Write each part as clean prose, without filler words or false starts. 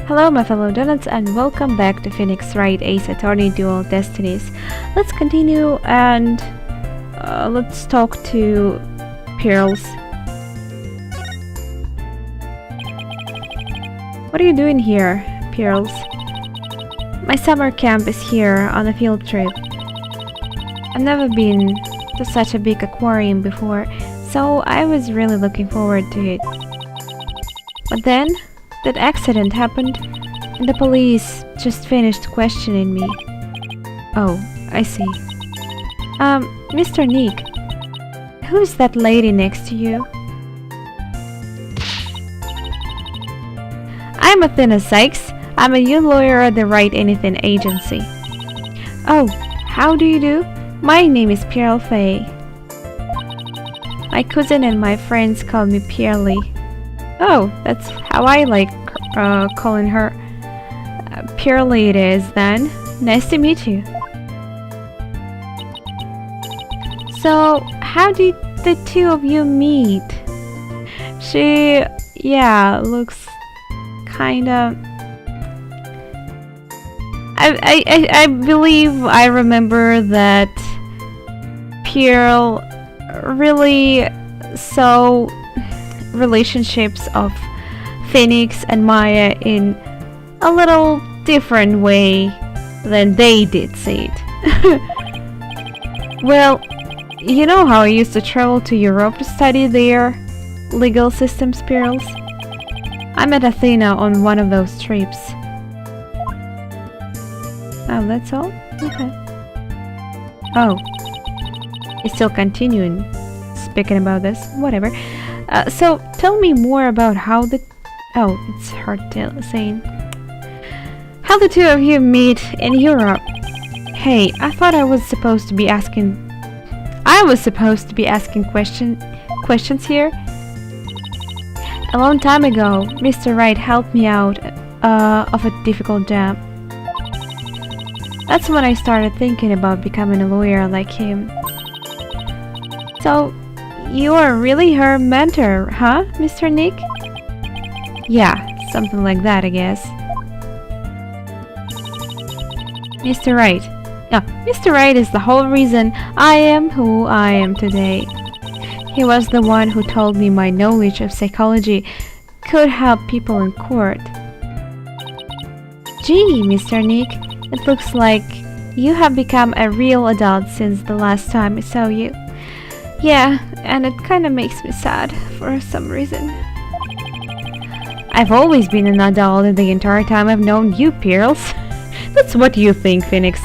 Hello my fellow donuts and welcome back to Phoenix Wright Ace Attorney Dual Destinies. Let's continue and let's talk to Pearls. What are you doing here, Pearls? My summer camp is here on a field trip. I've never been to such a big aquarium before, so I was really looking forward to it. But then, that accident happened, and the police just finished questioning me. Oh, I see. Mr. Nick, who's that lady next to you? I'm Athena Sykes. I'm a youth lawyer at the Wright Anything agency. Oh, how do you do? My name is Pearl Faye. My cousin and my friends call me Pearly. Oh, that's how I like calling her. Pearly it is then. Nice to meet you. So, how did the two of you meet? She, looks kinda... I believe I remember that Pearl really saw relationships of Phoenix and Maya in a little different way than they did see it. Well, you know how I used to travel to Europe to study their legal systems, Pearls? I met Athena on one of those trips. Oh, that's all? Okay. Oh. It's still continuing speaking about this. Whatever. So, tell me more about how the... Oh, it's hard saying. How the two of you meet in Europe. Hey, I thought I was supposed to be asking questions here. A long time ago, Mr. Wright helped me out of a difficult job. That's when I started thinking about becoming a lawyer like him. So, you are really her mentor, huh, Mr. Nick? Yeah, something like that, I guess. Mr. Wright. No, Mr. Wright is the whole reason I am who I am today. He was the one who told me my knowledge of psychology could help people in court. Gee, Mr. Nick, it looks like you have become a real adult since the last time I saw you. Yeah, and it kinda makes me sad for some reason. I've always been an adult the entire time I've known you, Pearls. That's what you think, Phoenix.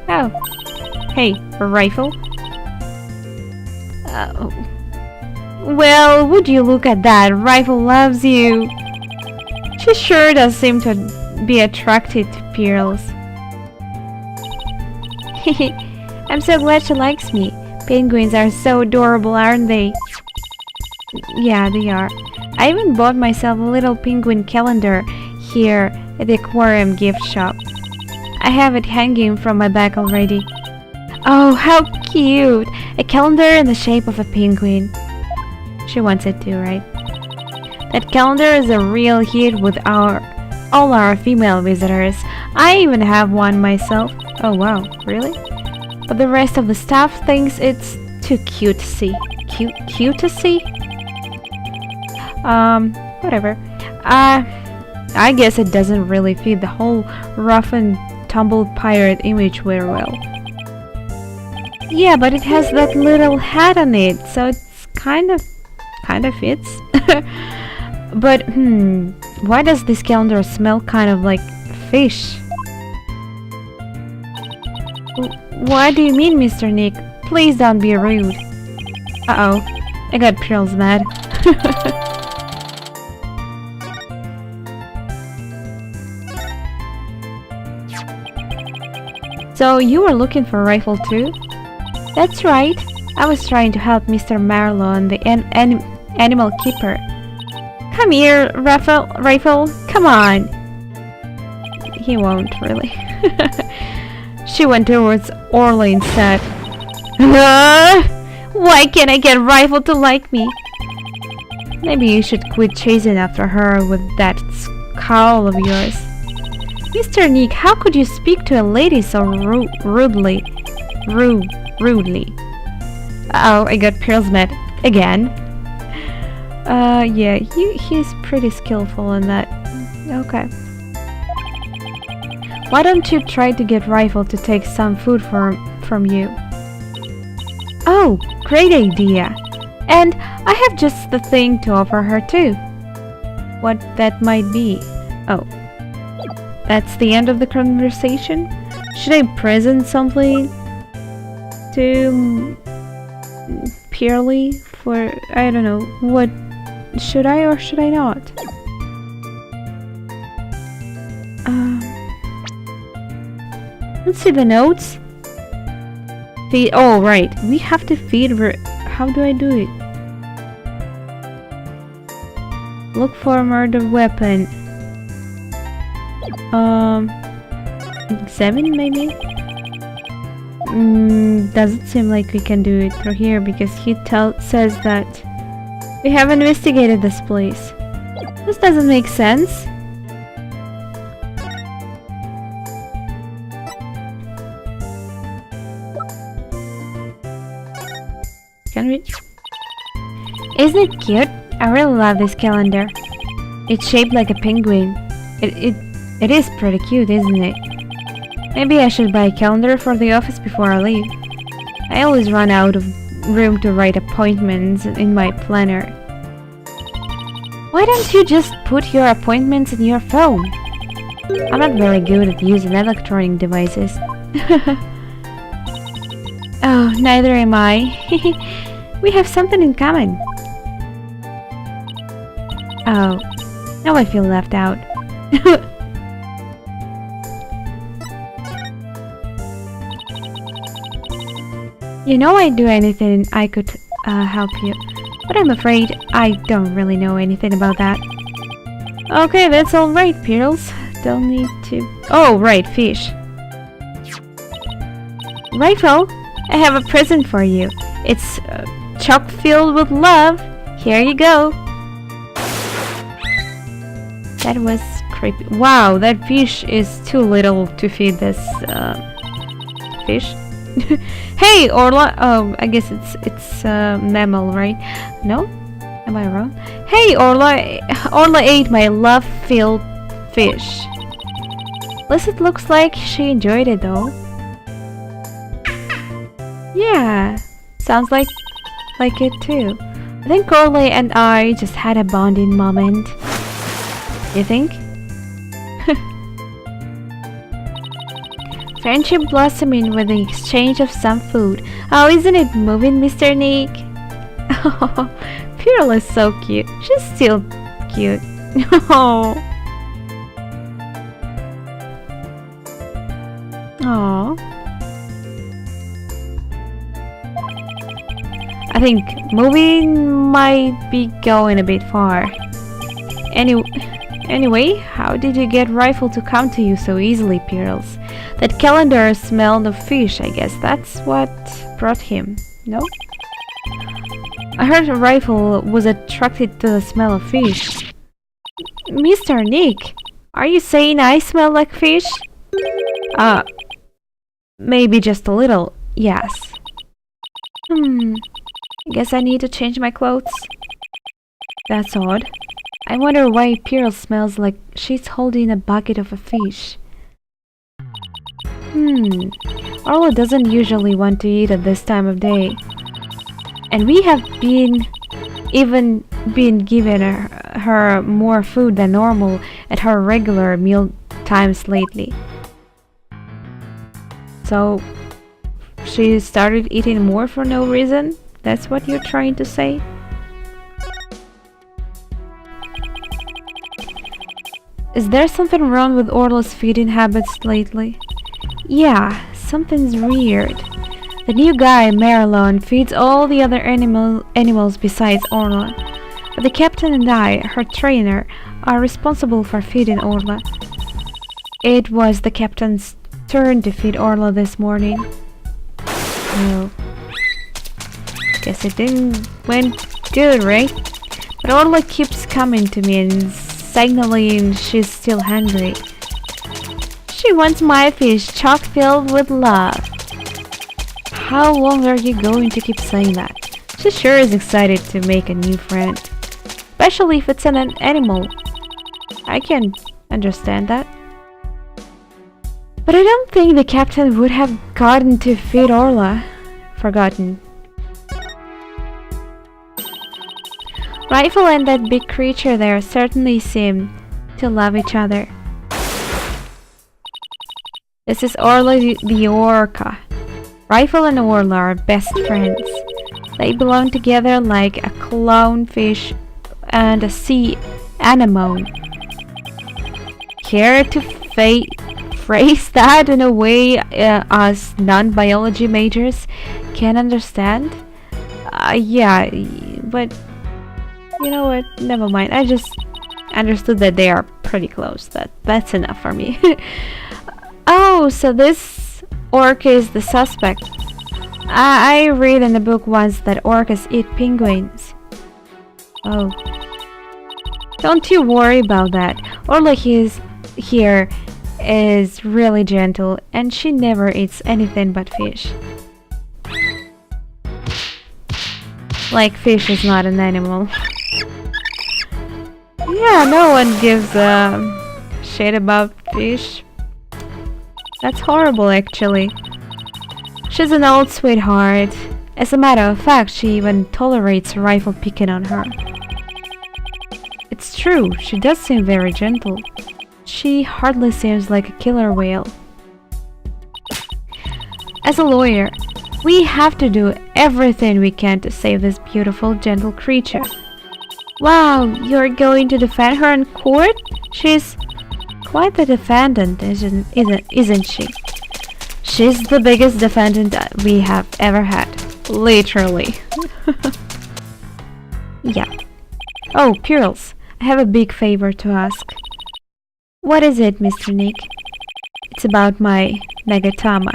Oh. Hey, a rifle? Well, would you look at that? Rifle loves you. She sure does seem to be attracted to Pearls. I'm so glad she likes me. Penguins are so adorable, aren't they? Yeah, they are. I even bought myself a little penguin calendar here at the aquarium gift shop. I have it hanging from my back already. Oh, how cute! A calendar in the shape of a penguin. She wants it too, right? That calendar is a real hit with all our female visitors. I even have one myself. Oh wow, really? But the rest of the staff thinks it's too cute to see. Cute to see? Whatever. I guess it doesn't really fit the whole rough and tumble pirate image very well. Yeah, but it has that little hat on it, so it's kind of fits. But why does this calendar smell kind of like fish? What do you mean, Mr. Nick? Please don't be rude. Uh-oh, I got Pearls mad. So you were looking for a rifle too? That's right. I was trying to help Mr. Marlowe, the animal keeper. Come here, rifle. Come on. He won't really. She went towards Orly instead. Why can't I get Rifle to like me? Maybe you should quit chasing after her with that scowl of yours. Mr. Nick, how could you speak to a lady so rudely? Rudely. Oh, I got Pearl's mad again. Yeah, he's pretty skillful in that. Okay. Why don't you try to get Rifle to take some food from you? Oh, great idea. And I have just the thing to offer her too. What that might be. Oh. That's the end of the conversation? Should I present something to Pearly for, I don't know, what, should I or should I not? Let's see the notes. Feed, oh right, we have to feed her. How do I do it? Look for a murder weapon. Examine maybe? Doesn't seem like we can do it through here because he says that we have investigated this place. This doesn't make sense. Can we? Isn't it cute? I really love this calendar. It's shaped like a penguin. It is pretty cute, isn't it? Maybe I should buy a calendar for the office before I leave. I always run out of room to write appointments in my planner. Why don't you just put your appointments in your phone? I'm not very good at using electronic devices. Oh, neither am I. We have something in common. Oh, now I feel left out. You know I'd do anything I could help you, but I'm afraid I don't really know anything about that. Okay, that's alright, Pearls. Don't need to... Oh, right, fish. Rifle, I have a present for you. It's chock filled with love. Here you go. That was creepy. Wow, that fish is too little to feed this fish. Hey, Orla. Oh, I guess it's mammal, right? No? Am I wrong? Hey, Orla. Orla ate my love-filled fish. At least it looks like she enjoyed it, though. Yeah, sounds like it too. I think Orla and I just had a bonding moment. You think? Friendship blossoming with the exchange of some food. Oh, isn't it moving, Mr. Nick? Oh, Pearl is so cute. She's still cute. Oh. Oh. I think moving might be going a bit far. Anyway, how did you get Rifle to come to you so easily, Pearls? That calendar smelled of fish, I guess that's what brought him, no? I heard Rifle was attracted to the smell of fish. Mr. Nick, are you saying I smell like fish? Maybe just a little, yes. I guess I need to change my clothes. That's odd. I wonder why Pearl smells like she's holding a bucket of a fish. Orla doesn't usually want to eat at this time of day. And we have even been giving her more food than normal at her regular meal times lately. So, she started eating more for no reason? That's what you're trying to say? Is there something wrong with Orla's feeding habits lately? Yeah, something's weird. The new guy, Marilyn, feeds all the other animals besides Orla. But the captain and I, her trainer, are responsible for feeding Orla. It was the captain's turn to feed Orla this morning. Well, guess it didn't went good, right? But Orla keeps coming to me and signaling she's still hungry. She wants my fish chock-filled with love. How long are you going to keep saying that? She sure is excited to make a new friend. Especially if it's an animal. I can understand that. But I don't think the captain would have gotten to feed Orla. Forgotten. Rifle and that big creature there certainly seem to love each other. This is Orla the orca. Rifle and Orla are best friends. They belong together like a clownfish and a sea anemone. Care to phrase that in a way us non-biology majors can understand? Yeah, but you know what? Never mind. I just understood that they are pretty close. That's enough for me. Oh, so this orca is the suspect. I read in the book once that orcas eat penguins. Oh. Don't you worry about that. Orla here is really gentle and she never eats anything but fish. Like fish is not an animal. Yeah, no one gives a shit about fish. That's horrible, actually. She's an old sweetheart. As a matter of fact, she even tolerates Rifle picking on her. It's true, she does seem very gentle. She hardly seems like a killer whale. As a lawyer, we have to do everything we can to save this beautiful, gentle creature. Wow, you're going to defend her in court? She's quite the defendant, isn't she? She's the biggest defendant we have ever had. Literally. Yeah. Oh, Pearls, I have a big favor to ask. What is it, Mr. Nick? It's about my Megatama.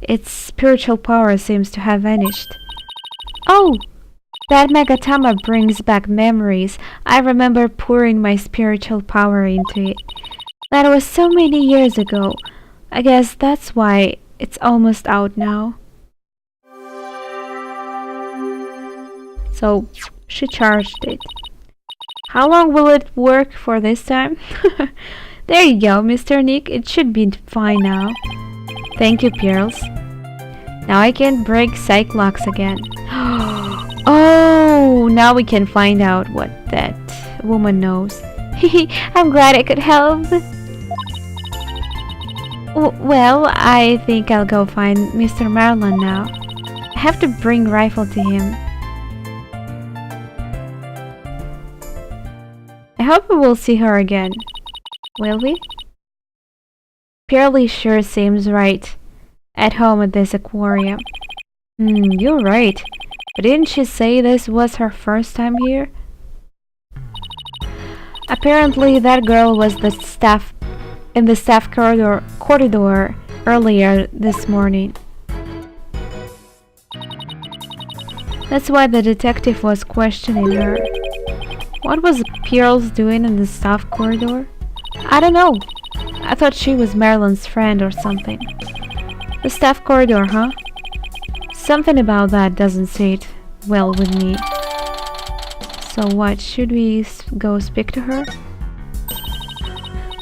Its spiritual power seems to have vanished. Oh! That Megatama brings back memories. I remember pouring my spiritual power into it. That was so many years ago. I guess that's why it's almost out now. So, she charged it. How long will it work for this time? There you go, Mr. Nick. It should be fine now. Thank you, Pearls. Now I can break psych locks again. Oh, now we can find out what that woman knows. I'm glad I could help. Well, I think I'll go find Mr. Marlon now. I have to bring Rifle to him. I hope we will see her again. Will we? Pearlie sure seems right. At home at this aquarium. You're right. But didn't she say this was her first time here? Apparently that girl was the staff in the staff corridor earlier this morning. That's why the detective was questioning her. What was Pearls doing in the staff corridor? I don't know. I thought she was Marilyn's friend or something. The staff corridor, huh? Something about that doesn't sit well with me. So what, should we go speak to her?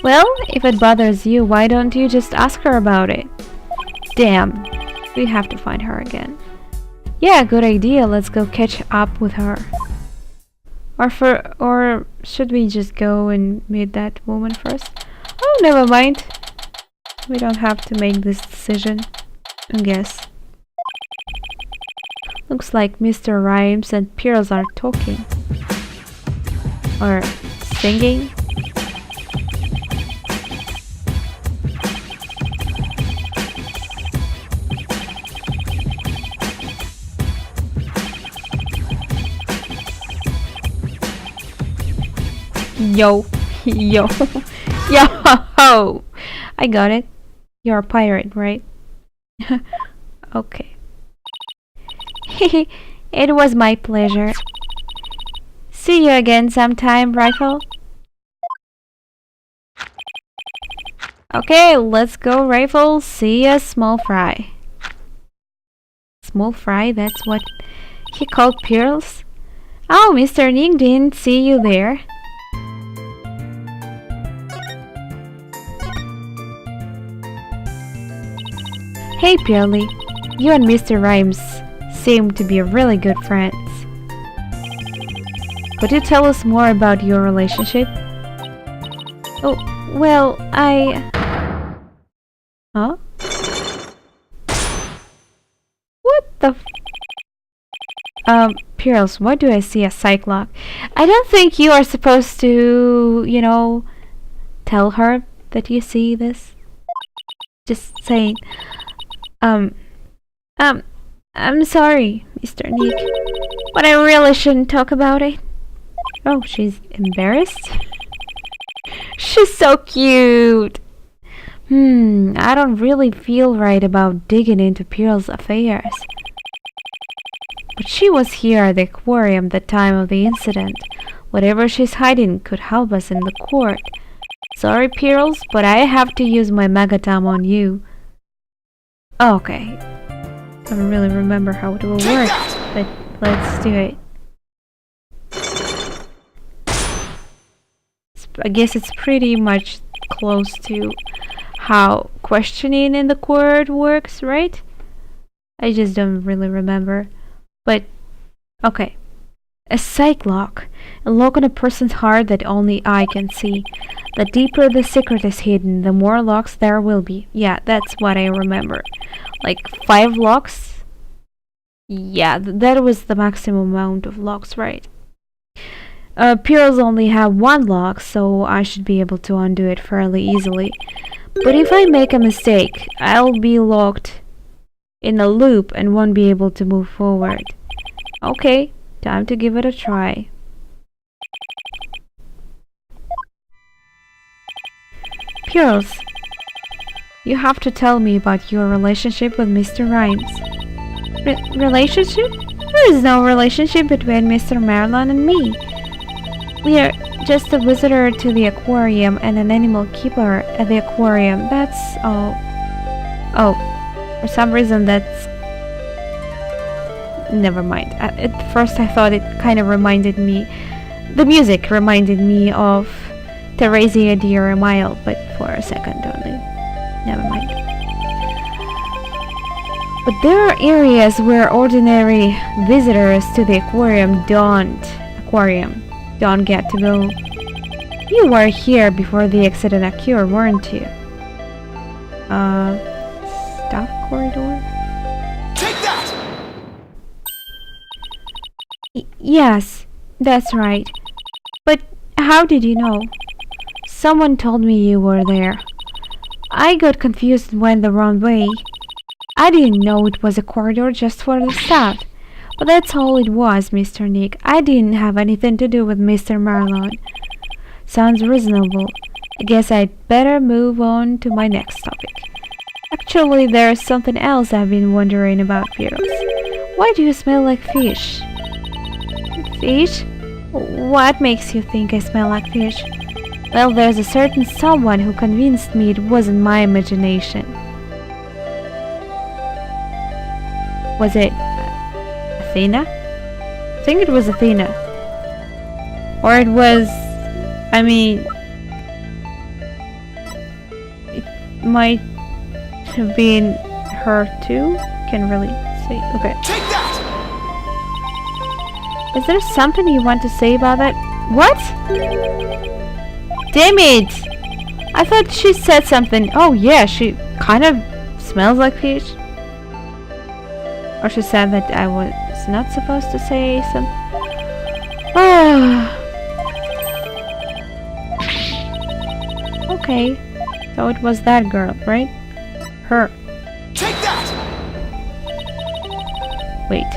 Well, if it bothers you, why don't you just ask her about it? Damn, we have to find her again. Yeah, good idea, let's go catch up with her. Or should we just go and meet that woman first? Oh, never mind. We don't have to make this decision, I guess. Looks like Mr. Rhymes and Pearls are talking. Or singing. Yo, yo, yo! I got it. You're a pirate, right? Okay. It was my pleasure. See you again sometime, Rifle. Okay, let's go, Rifle. See ya, Small Fry. Small Fry, that's what he called Pearls? Oh, Mr. Nick, didn't see you there. Hey, Pearly. You and Mr. Rhymes seem to be really good friends. Could you tell us more about your relationship? Oh, well, Huh? What the Pearls, why do I see a Cyclops? I don't think you are supposed to, tell her that you see this. Just saying. I'm sorry, Mr. Nick, but I really shouldn't talk about it. Oh, she's embarrassed? She's so cute! I don't really feel right about digging into Pearl's affairs. But she was here at the aquarium the time of the incident. Whatever she's hiding could help us in the court. Sorry, Pearls, but I have to use my Magatam on you. Okay. I don't really remember how it will work, but let's do it. I guess it's pretty much close to how questioning in the court works, right? I just don't really remember. But, okay. A psych lock. A lock on a person's heart that only I can see. The deeper the secret is hidden, the more locks there will be. Yeah, that's what I remember. Like 5 locks? Yeah, that was the maximum amount of locks, right? Pearls only have 1 lock, so I should be able to undo it fairly easily. But if I make a mistake, I'll be locked in a loop and won't be able to move forward. Okay, time to give it a try. Pearls, you have to tell me about your relationship with Mr. Rhymes. Relationship? There is no relationship between Mr. Marlon and me. We are just a visitor to the aquarium and an animal keeper at the aquarium. That's all. Oh, for some reason that's... Never mind. At first I thought it kind of reminded me... The music reminded me of Theresia Dear Mile, but for a second only. Never mind. But there are areas where ordinary visitors to the aquarium don't get to go. You were here before the accident occurred, weren't you? Staff corridor? Take that! Yes, that's right. But how did you know? Someone told me you were there. I got confused and went the wrong way. I didn't know it was a corridor just for the staff. But that's all it was, Mr. Nick. I didn't have anything to do with Mr. Marlon. Sounds reasonable. I guess I'd better move on to my next topic. Actually, there's something else I've been wondering about, Pearls. Why do you smell like fish? Fish? What makes you think I smell like fish? Well, there's a certain someone who convinced me it wasn't my imagination. Was it Athena? I think it was Athena. Or it was... I mean... It might have been her too? Can't really say. Okay. Take that! Is there something you want to say about that? What? Damn it! I thought she said something. Oh yeah, she kind of smells like fish. Or she said that I was not supposed to say something. Okay. So it was that girl, right? Her. Take that! Wait.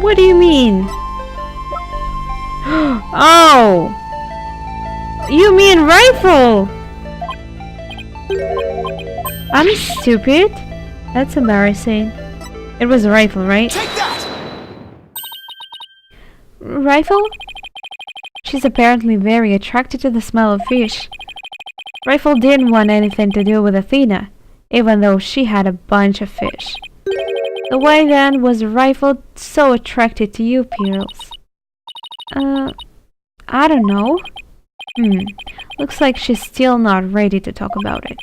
What do you mean? Oh! You mean rifle! I'm stupid. That's embarrassing. It was a rifle, right? Take that! Rifle? She's apparently very attracted to the smell of fish. Rifle didn't want anything to do with Athena, even though she had a bunch of fish. So why then was Rifle so attracted to you, Pearls? I don't know. Looks like she's still not ready to talk about it.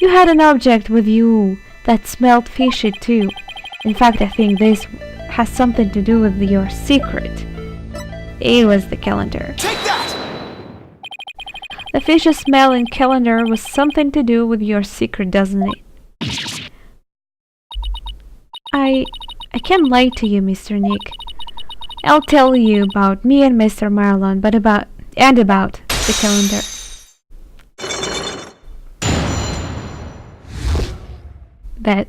You had an object with you that smelled fishy too. In fact, I think this has something to do with your secret. It was the calendar. Take that! The fishy smell in calendar was something to do with your secret, doesn't it? I can't lie to you, Mr. Nick. I'll tell you about me and Mr. Marlon, but about the calendar.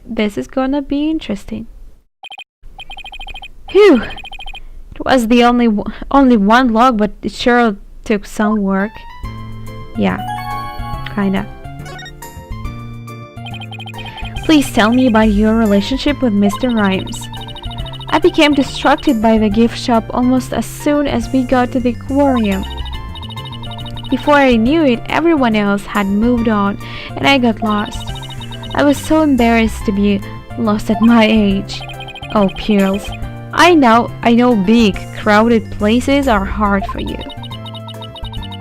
This is gonna be interesting. Phew! It was the only one log, but it sure took some work. Yeah, kinda. Please tell me about your relationship with Mr. Rhymes. I became distracted by the gift shop almost as soon as we got to the aquarium. Before I knew it, everyone else had moved on, and I got lost. I was so embarrassed to be lost at my age. Oh, Pearls, I know big, crowded places are hard for you.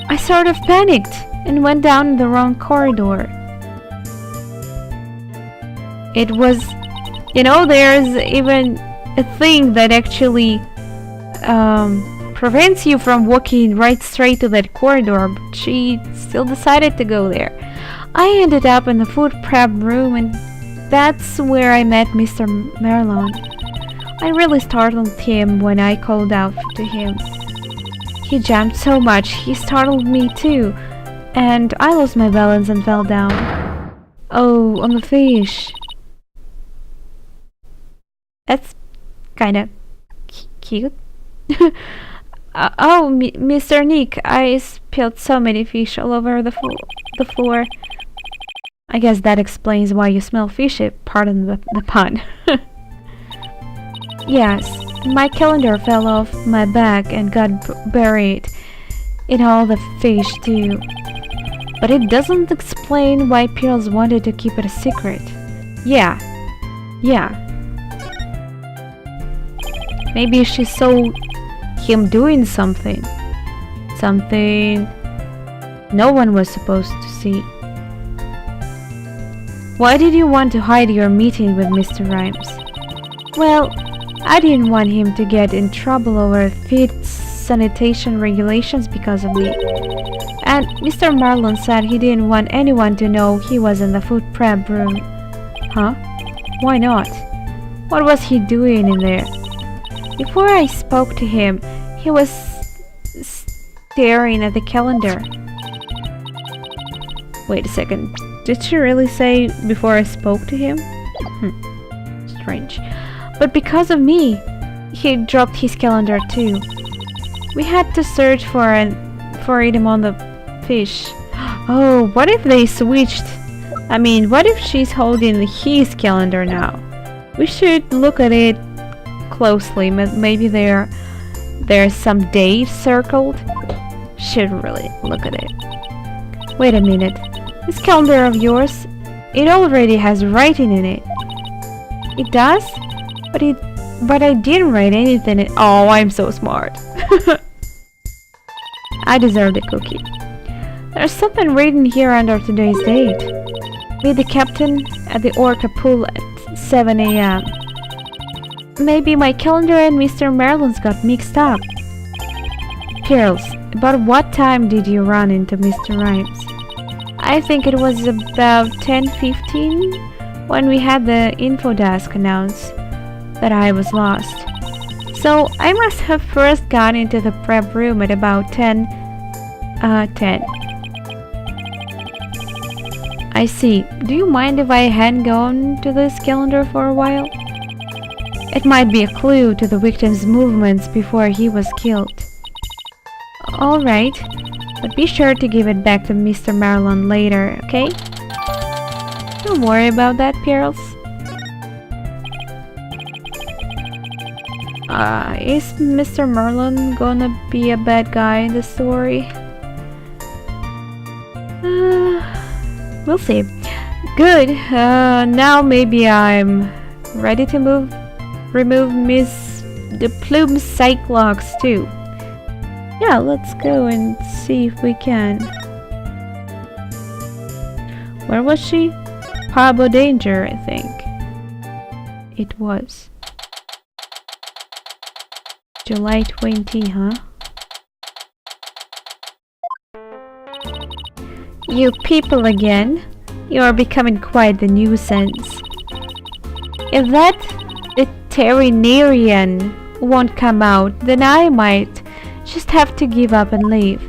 I sort of panicked and went down the wrong corridor. It was, there's even a thing that actually prevents you from walking right straight to that corridor, but she still decided to go there. I ended up in the food prep room, and that's where I met Mr. Marlon. I really startled him when I called out to him. He jumped so much, he startled me too, and I lost my balance and fell down. Oh, on the fish. That's kinda cute. Mr. Nick, I spilled so many fish all over the floor. I guess that explains why you smell fishy, pardon the pun. Yes, my calendar fell off my back and got buried in all the fish too. But it doesn't explain why Pearls wanted to keep it a secret. Yeah. Maybe she saw him doing something no one was supposed to see. Why did you want to hide your meeting with Mr. Rhymes? Well, I didn't want him to get in trouble over feed sanitation regulations because of me. And Mr. Marlon said he didn't want anyone to know he was in the food prep room. Huh? Why not? What was he doing in there? Before I spoke to him, he was staring at the calendar. Wait a second. Did she really say before I spoke to him? Strange. But because of me, he dropped his calendar too. We had to search for it among the fish. Oh, what if they switched? I mean, what if she's holding his calendar now? We should look at it closely. Maybe there's some date circled. Should really look at it. Wait a minute. This calendar of yours, it already has writing in it. It does? But I didn't write anything in. Oh, I'm so smart. I deserve a cookie. There's something written here under today's date. Meet the captain at the Orca pool at 7 a.m. Maybe my calendar and Mr. Marlon's got mixed up. Pearls, about what time did you run into Mr. Rhymes? I think it was about 10:15 when we had the info desk announce that I was lost. So I must have first gone into the prep room at about 10. I see. Do you mind if I hadn't gone to this calendar for a while? It might be a clue to the victim's movements before he was killed. Alright, but be sure to give it back to Mr. Marlon later, okay? Don't worry about that, Pearls. Is Mr. Merlin gonna be a bad guy in the story? We'll see. Good. Now maybe I'm ready to remove Miss the Plume Cyclops too. Yeah, let's go and see if we can. Where was she? Harbor Danger, I think. It was. July 20, huh? You people again? You are becoming quite the nuisance. If that veterinarian won't come out, then I might just have to give up and leave.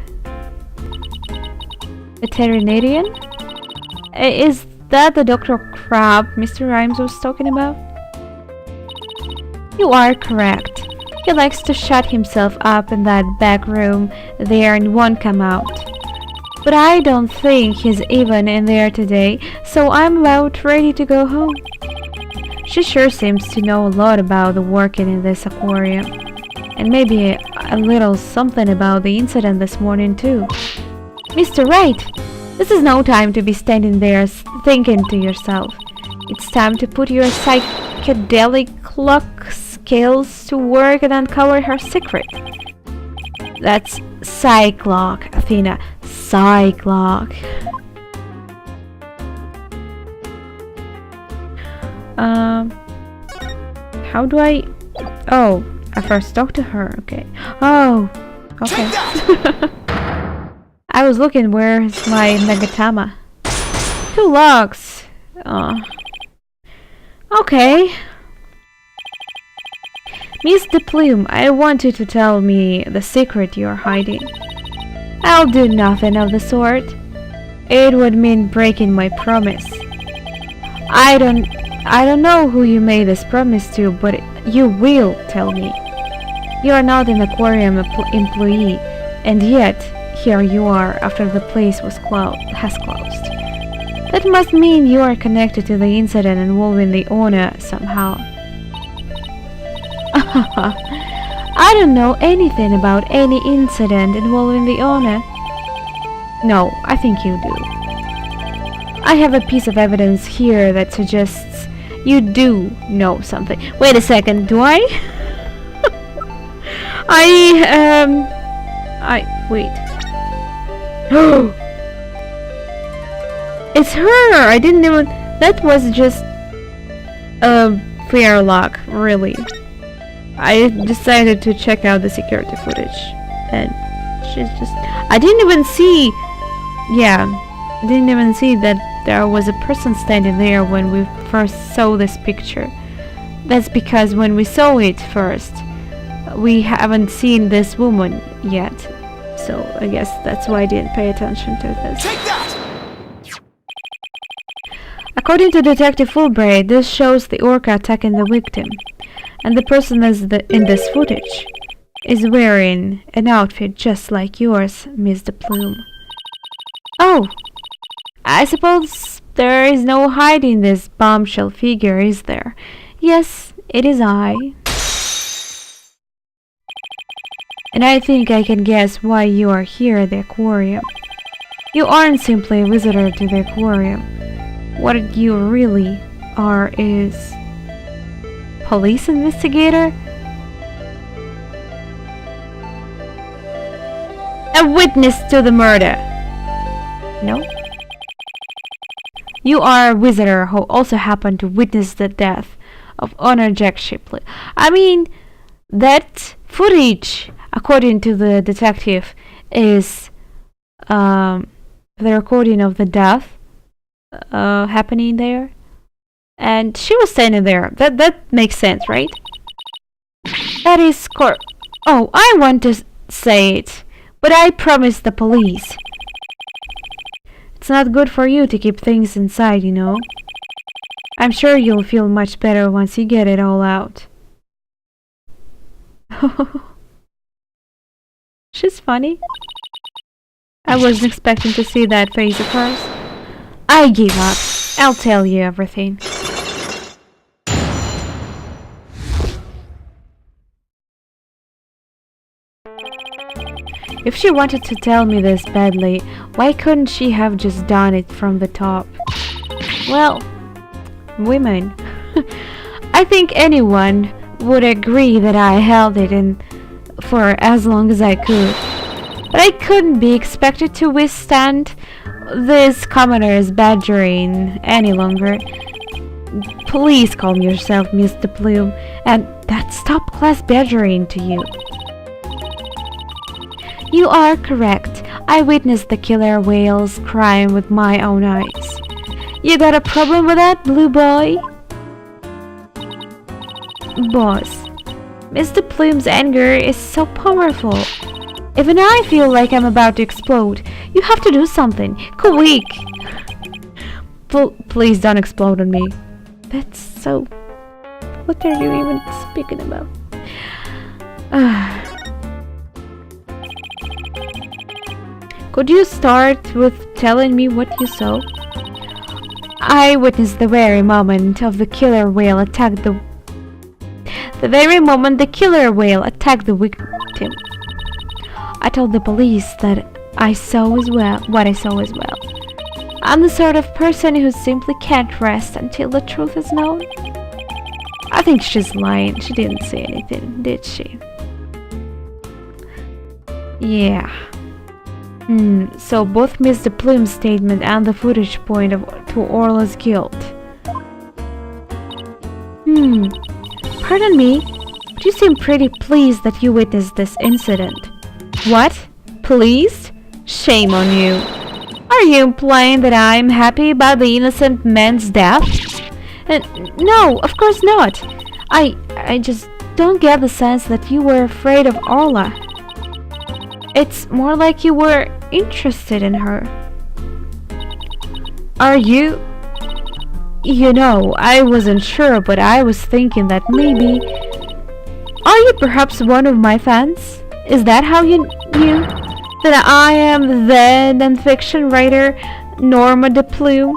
Veterinarian? Is that the Dr. Crab Mr. Rhymes was talking about? You are correct. He likes to shut himself up in that back room there and won't come out. But I don't think he's even in there today, so I'm about ready to go home. She sure seems to know a lot about the working in this aquarium. And maybe a little something about the incident this morning too. Mr. Wright, this is no time to be standing there thinking to yourself. It's time to put your psychedelic clock skills to work and uncover her secret. That's Cyclock, Athena. Cyclock. How do I... Oh, I first talk to her. Okay. Oh, okay. I was looking, where's my Megatama? 2 logs. Okay. Miss the Plume, I want you to tell me the secret you're hiding. I'll do nothing of the sort. It would mean breaking my promise. I don't know who you made this promise to, but you will tell me. You are not an aquarium employee, and yet here you are after the place has closed. That must mean you are connected to the incident involving the owner somehow. I don't know anything about any incident involving the owner. No, I think you do. I have a piece of evidence here that suggests you do know something. Wait a second, do I? Wait. It's her! I didn't even... That was just a fair luck, really. I decided to check out the security footage, and she's just... I didn't even see... Yeah, I didn't even see that there was a person standing there when we first saw this picture. That's because when we saw it first, we haven't seen this woman yet. So I guess that's why I didn't pay attention to this. Take that! According to Detective Fulbright, this shows the orca attacking the victim. And the person in this footage is wearing an outfit just like yours, Miss the Plume. Oh! I suppose there is no hiding this bombshell figure, is there? Yes, it is I. And I think I can guess why you are here at the aquarium. You aren't simply a visitor to the aquarium. What you really are is... police investigator? A witness to the murder! No? You are a visitor who also happened to witness the death of Honor Jack Shipley. I mean, that footage, according to the detective, is the recording of the death happening there. And she was standing there. That makes sense, right? That is Oh, I want to say it, but I promised the police. It's not good for you to keep things inside, you know. I'm sure you'll feel much better once you get it all out. She's funny. I wasn't expecting to see that face of hers. I give up. I'll tell you everything. If she wanted to tell me this badly, why couldn't she have just done it from the top? Well, women. I think anyone would agree that I held it in for as long as I could. But I couldn't be expected to withstand this commoner's badgering any longer. Please calm yourself, Mr. Plume, and that's top-class badgering to you. You are correct. I witnessed the killer whale's crime with my own eyes. You got a problem with that, blue boy? Boss, Mr. Plume's anger is so powerful. Even I feel like I'm about to explode. You have to do something. Quick! Please don't explode on me. That's so... What are you even speaking about? Could you start with telling me what you saw? I witnessed the very moment of the killer whale attacked the victim. I told the police that I saw as well what I saw as well. I'm the sort of person who simply can't rest until the truth is known. I think she's lying. She didn't say anything, did she? Yeah. So both Mr. Plume's statement and the footage point to Orla's guilt. Pardon me, but you seem pretty pleased that you witnessed this incident. What? Pleased? Shame on you. Are you implying that I'm happy about the innocent man's death? No, of course not. I just don't get the sense that you were afraid of Orla. It's more like you were interested in her. Are you? You know, I wasn't sure, but I was thinking that maybe... Are you perhaps one of my fans? Is that how you knew that I am the non-fiction writer Norma de Plume?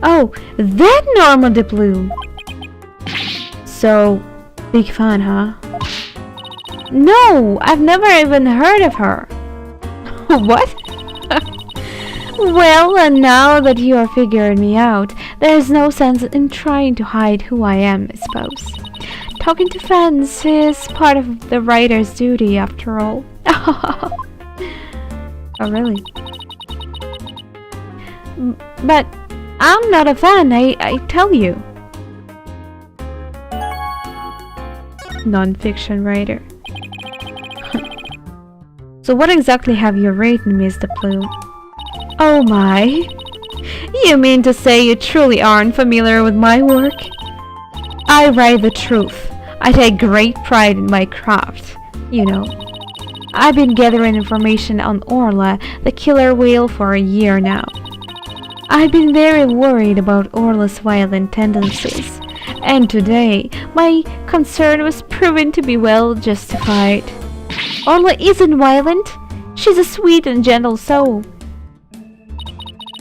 Oh, that Norma de Plume! So, big fan, huh? No, I've never even heard of her. What? Well, and now that you are figuring me out, there's no sense in trying to hide who I am, I suppose. Talking to fans is part of the writer's duty, after all. Oh, really? But I'm not a fan, I tell you. Non-fiction writer. So what exactly have you written, Mr. Plume? Oh my! You mean to say you truly aren't familiar with my work? I write the truth. I take great pride in my craft, you know. I've been gathering information on Orla, the killer whale, for a year now. I've been very worried about Orla's violent tendencies, and today my concern was proven to be well justified. Orla isn't violent. She's a sweet and gentle soul.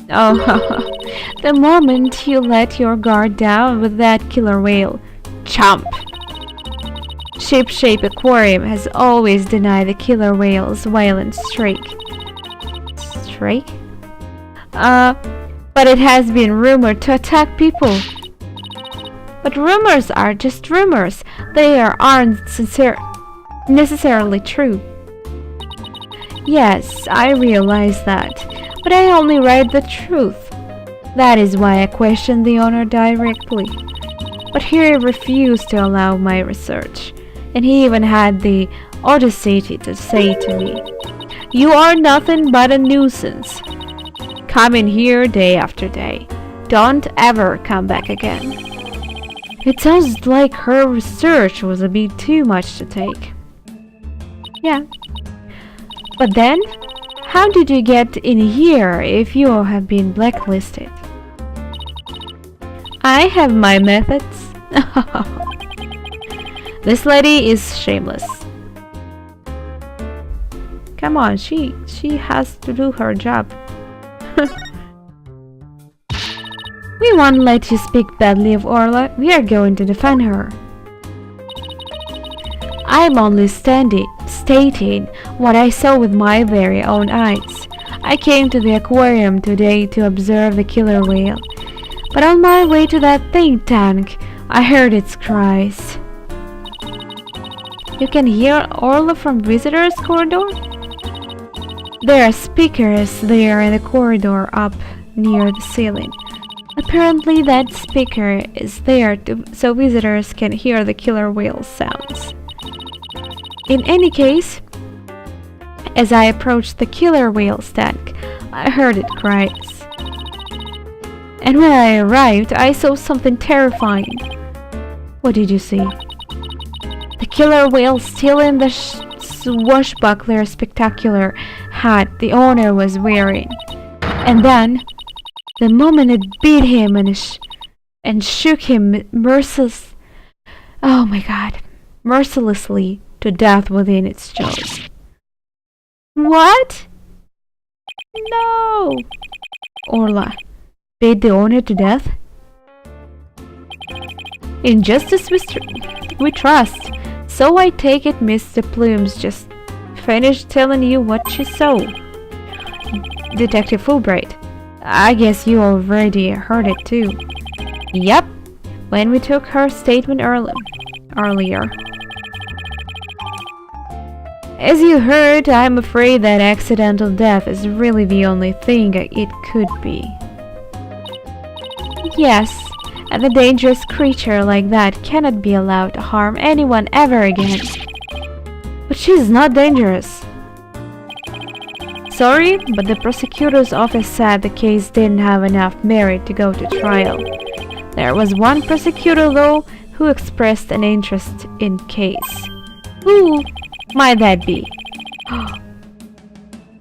Oh, the moment you let your guard down with that killer whale. Chump! Ship-Shape Aquarium has always denied the killer whale's violent streak. Streak? But it has been rumored to attack people. But rumors are just rumors. They aren't necessarily true. Yes, I realize that. But I only write the truth. That is why I questioned the owner directly. But he refused to allow my research. And he even had the audacity to say to me, "You are nothing but a nuisance. Come in here day after day. Don't ever come back again." It sounds like her research was a bit too much to take. Yeah. But then, how did you get in here if you have been blacklisted? I have my methods. This lady is shameless. Come on, she has to do her job. We won't let you speak badly of Orla. We are going to defend her. I'm only stating what I saw with my very own eyes. I came to the aquarium today to observe the killer whale. But on my way to that think tank, I heard its cries. You can hear Orla from visitors' corridor? There are speakers there in the corridor up near the ceiling. Apparently that speaker is there so visitors can hear the killer whale sounds. In any case, as I approached the killer whale's tank, I heard it cries. And when I arrived, I saw something terrifying. What did you see? The killer whale still in the swashbuckler spectacular hat the owner was wearing. And then, the moment it beat him and shook him mercilessly to death within its jaws. What? No! Orla, beat the owner to death? In justice we trust. So I take it Mr. Plumes just finished telling you what she saw. Detective Fulbright, I guess you already heard it too. Yep, when we took her statement earlier. As you heard, I'm afraid that accidental death is really the only thing it could be. Yes, and a dangerous creature like that cannot be allowed to harm anyone ever again. But she's not dangerous. Sorry, but the prosecutor's office said the case didn't have enough merit to go to trial. There was one prosecutor, though, who expressed an interest in case. Who might that be?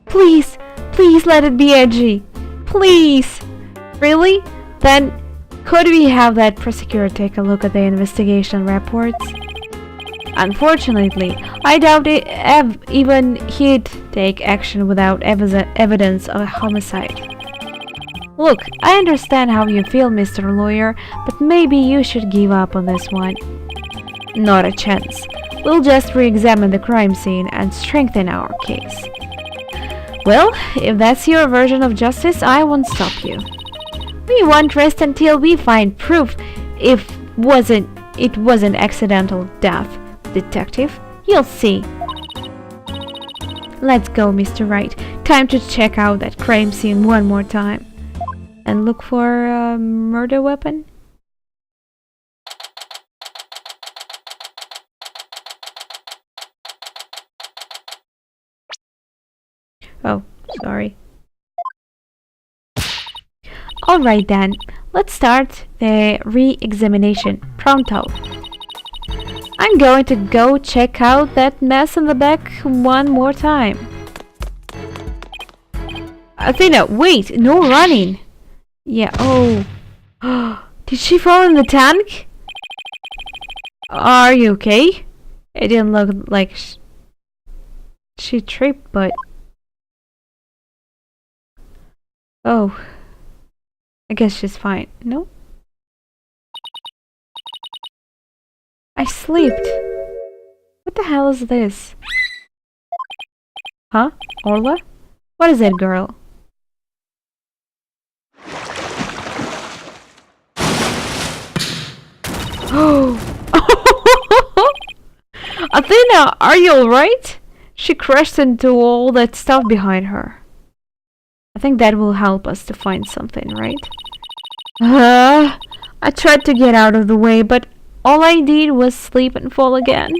Please, please let it be Edgy. Please! Really? Then, could we have that prosecutor take a look at the investigation reports? Unfortunately, I doubt even he'd take action without evidence of a homicide. Look, I understand how you feel, Mr. Lawyer, but maybe you should give up on this one. Not a chance. We'll just re-examine the crime scene and strengthen our case. Well, if that's your version of justice, I won't stop you. We won't rest until we find proof it wasn't accidental death, Detective. You'll see. Let's go, Mr. Wright. Time to check out that crime scene one more time. And look for a murder weapon? Oh, sorry. Alright then, let's start the re-examination. Pronto. I'm going to go check out that mess in the back one more time. Athena, wait, no running. Yeah, oh. Did she fall in the tank? Are you okay? It didn't look like she tripped, but... Oh. I guess she's fine. No? I slept. What the hell is this? Huh? Orla? What is it, girl? Oh! Athena, are you alright? She crashed into all that stuff behind her. I think that will help us to find something, right? I tried to get out of the way, but all I did was sleep and fall again.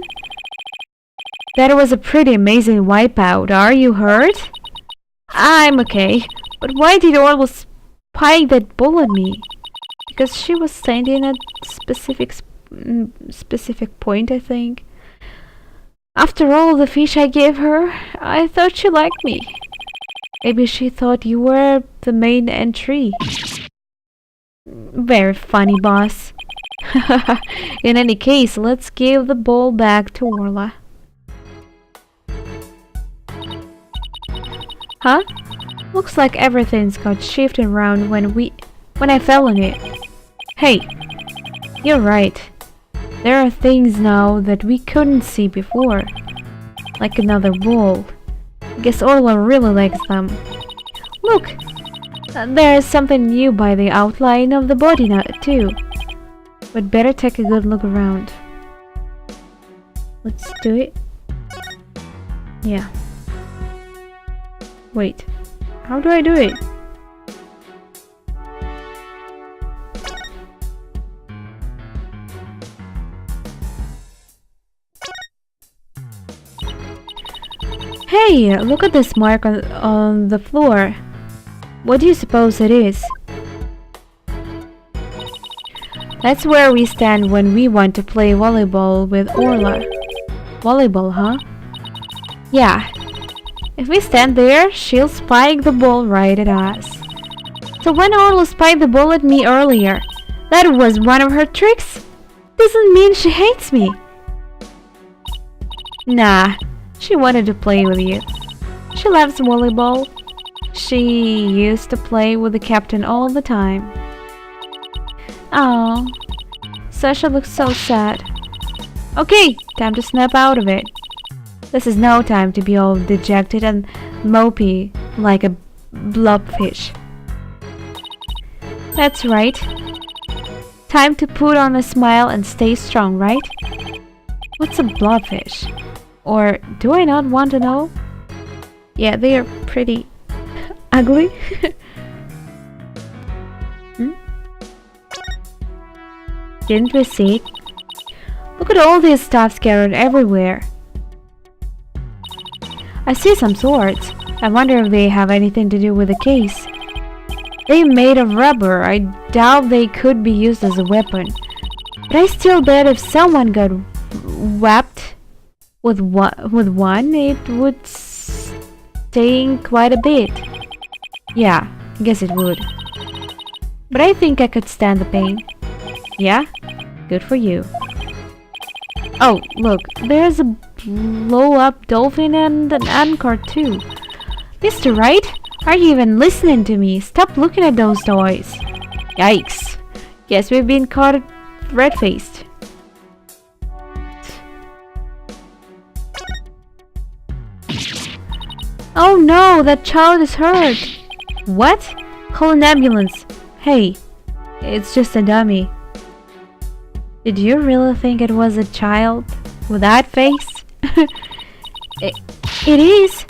That was a pretty amazing wipeout. Are you hurt? I'm okay, but why did Orla spike that ball at me? Because she was standing at specific point, I think. After all the fish I gave her, I thought she liked me. Maybe she thought you were the main entry. Very funny, boss. In any case, let's give the ball back to Orla. Huh? Looks like everything's got shifted around when I fell on it. Hey, you're right. There are things now that we couldn't see before. Like another ball. Guess Orla really likes them. Look! There is something new by the outline of the body now, too. But better take a good look around. Let's do it. Yeah. Wait. How do I do it? Hey, look at this mark on the floor. What do you suppose it is? That's where we stand when we want to play volleyball with Orla. Volleyball, huh? Yeah. If we stand there, she'll spike the ball right at us. So when Orla spiked the ball at me earlier, that was one of her tricks? Doesn't mean she hates me. Nah. She wanted to play with you. She loves volleyball. She used to play with the captain all the time. Oh, Sasha looks so sad. Okay, time to snap out of it. This is no time to be all dejected and mopey like a blobfish. That's right. Time to put on a smile and stay strong, right? What's a blobfish? Or do I not want to know? Yeah, they are pretty ugly. Didn't we see? Look at all this stuff scattered everywhere. I see some swords. I wonder if they have anything to do with the case. They're made of rubber. I doubt they could be used as a weapon. But I still bet if someone got whacked with one, it would sting quite a bit. Yeah, I guess it would. But I think I could stand the pain. Yeah? Good for you. Oh, look, there's a blow-up dolphin and an anchor too. Mr. Wright, are you even listening to me? Stop looking at those toys. Yikes. Guess we've been caught red-faced. Oh no, that child is hurt. What? Call an ambulance. Hey, it's just a dummy. Did you really think it was a child with that face? It is.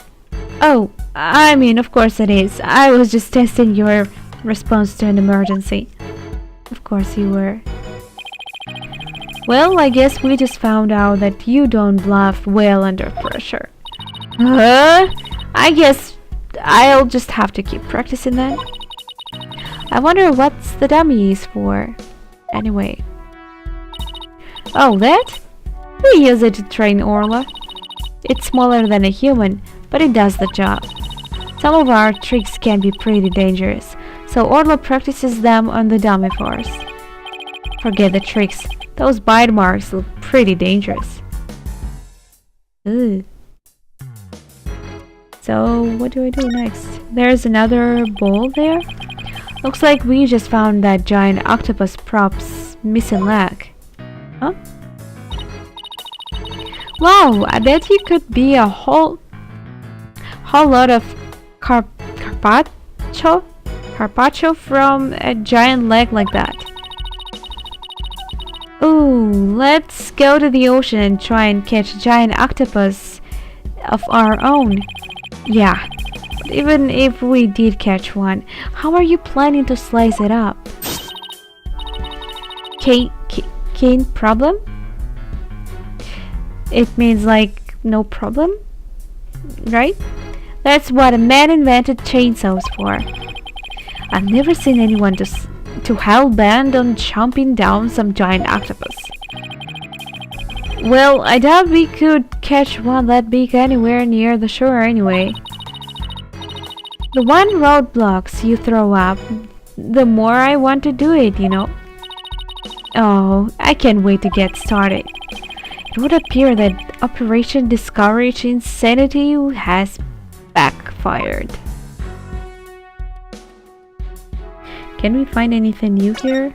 Oh, I mean, of course it is. I was just testing your response to an emergency. Of course you were. Well, I guess we just found out that you don't bluff well under pressure. I guess I'll just have to keep practicing then. I wonder what's the dummy is for. Anyway. Oh, that? We use it to train Orla. It's smaller than a human, but it does the job. Some of our tricks can be pretty dangerous, so Orla practices them on the dummy for us. Forget the tricks. Those bite marks look pretty dangerous. Ugh. So, what do I do next? There's another bowl there. Looks like we just found that giant octopus prop's missing leg. Huh? Wow, I bet you could be a whole lot of carpaccio from a giant leg like that. Ooh, let's go to the ocean and try and catch a giant octopus of our own. Yeah, but even if we did catch one, how are you planning to slice it up? Cane problem? It means like no problem, right? That's what a man invented chainsaws for. I've never seen anyone to hell-bent on chomping down some giant octopus. Well, I doubt we could catch one that big anywhere near the shore anyway. The one roadblocks you throw up, the more I want to do it, you know. Oh, I can't wait to get started. It would appear that Operation Discourage Insanity has backfired. Can we find anything new here?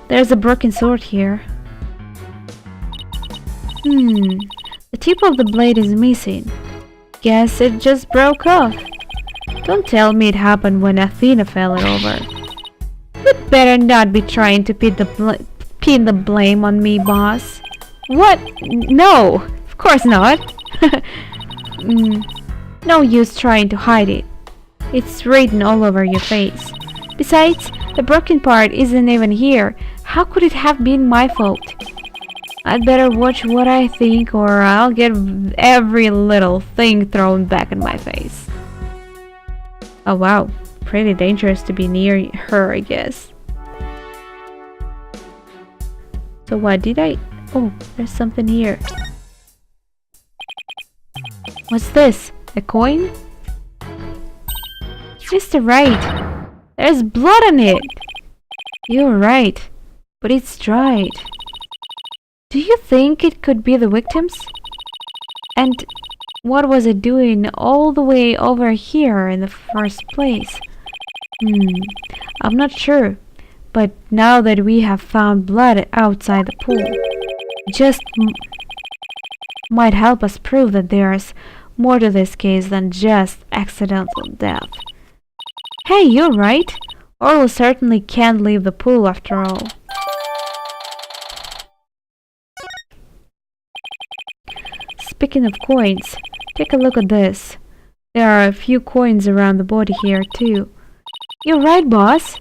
There's a broken sword here. The tip of the blade is missing. Guess it just broke off. Don't tell me it happened when Athena fell it over. You'd better not be trying to pin the blame on me, boss. What? No, of course not. No use trying to hide it. It's written all over your face. Besides, the broken part isn't even here. How could it have been my fault? I'd better watch what I think or I'll get every little thing thrown back in my face. Oh wow, pretty dangerous to be near her, I guess. So what did I... Oh, there's something here. What's this? A coin? Mr. Wright, there's blood on it! You're right, but it's dried. Do you think it could be the victims? And what was it doing all the way over here in the first place? I'm not sure, but now that we have found blood outside the pool, just might help us prove that there's more to this case than just accidental death. Hey, you're right. Orlo certainly can't leave the pool after all. Speaking of coins, take a look at this. There are a few coins around the body here too. You're right, boss.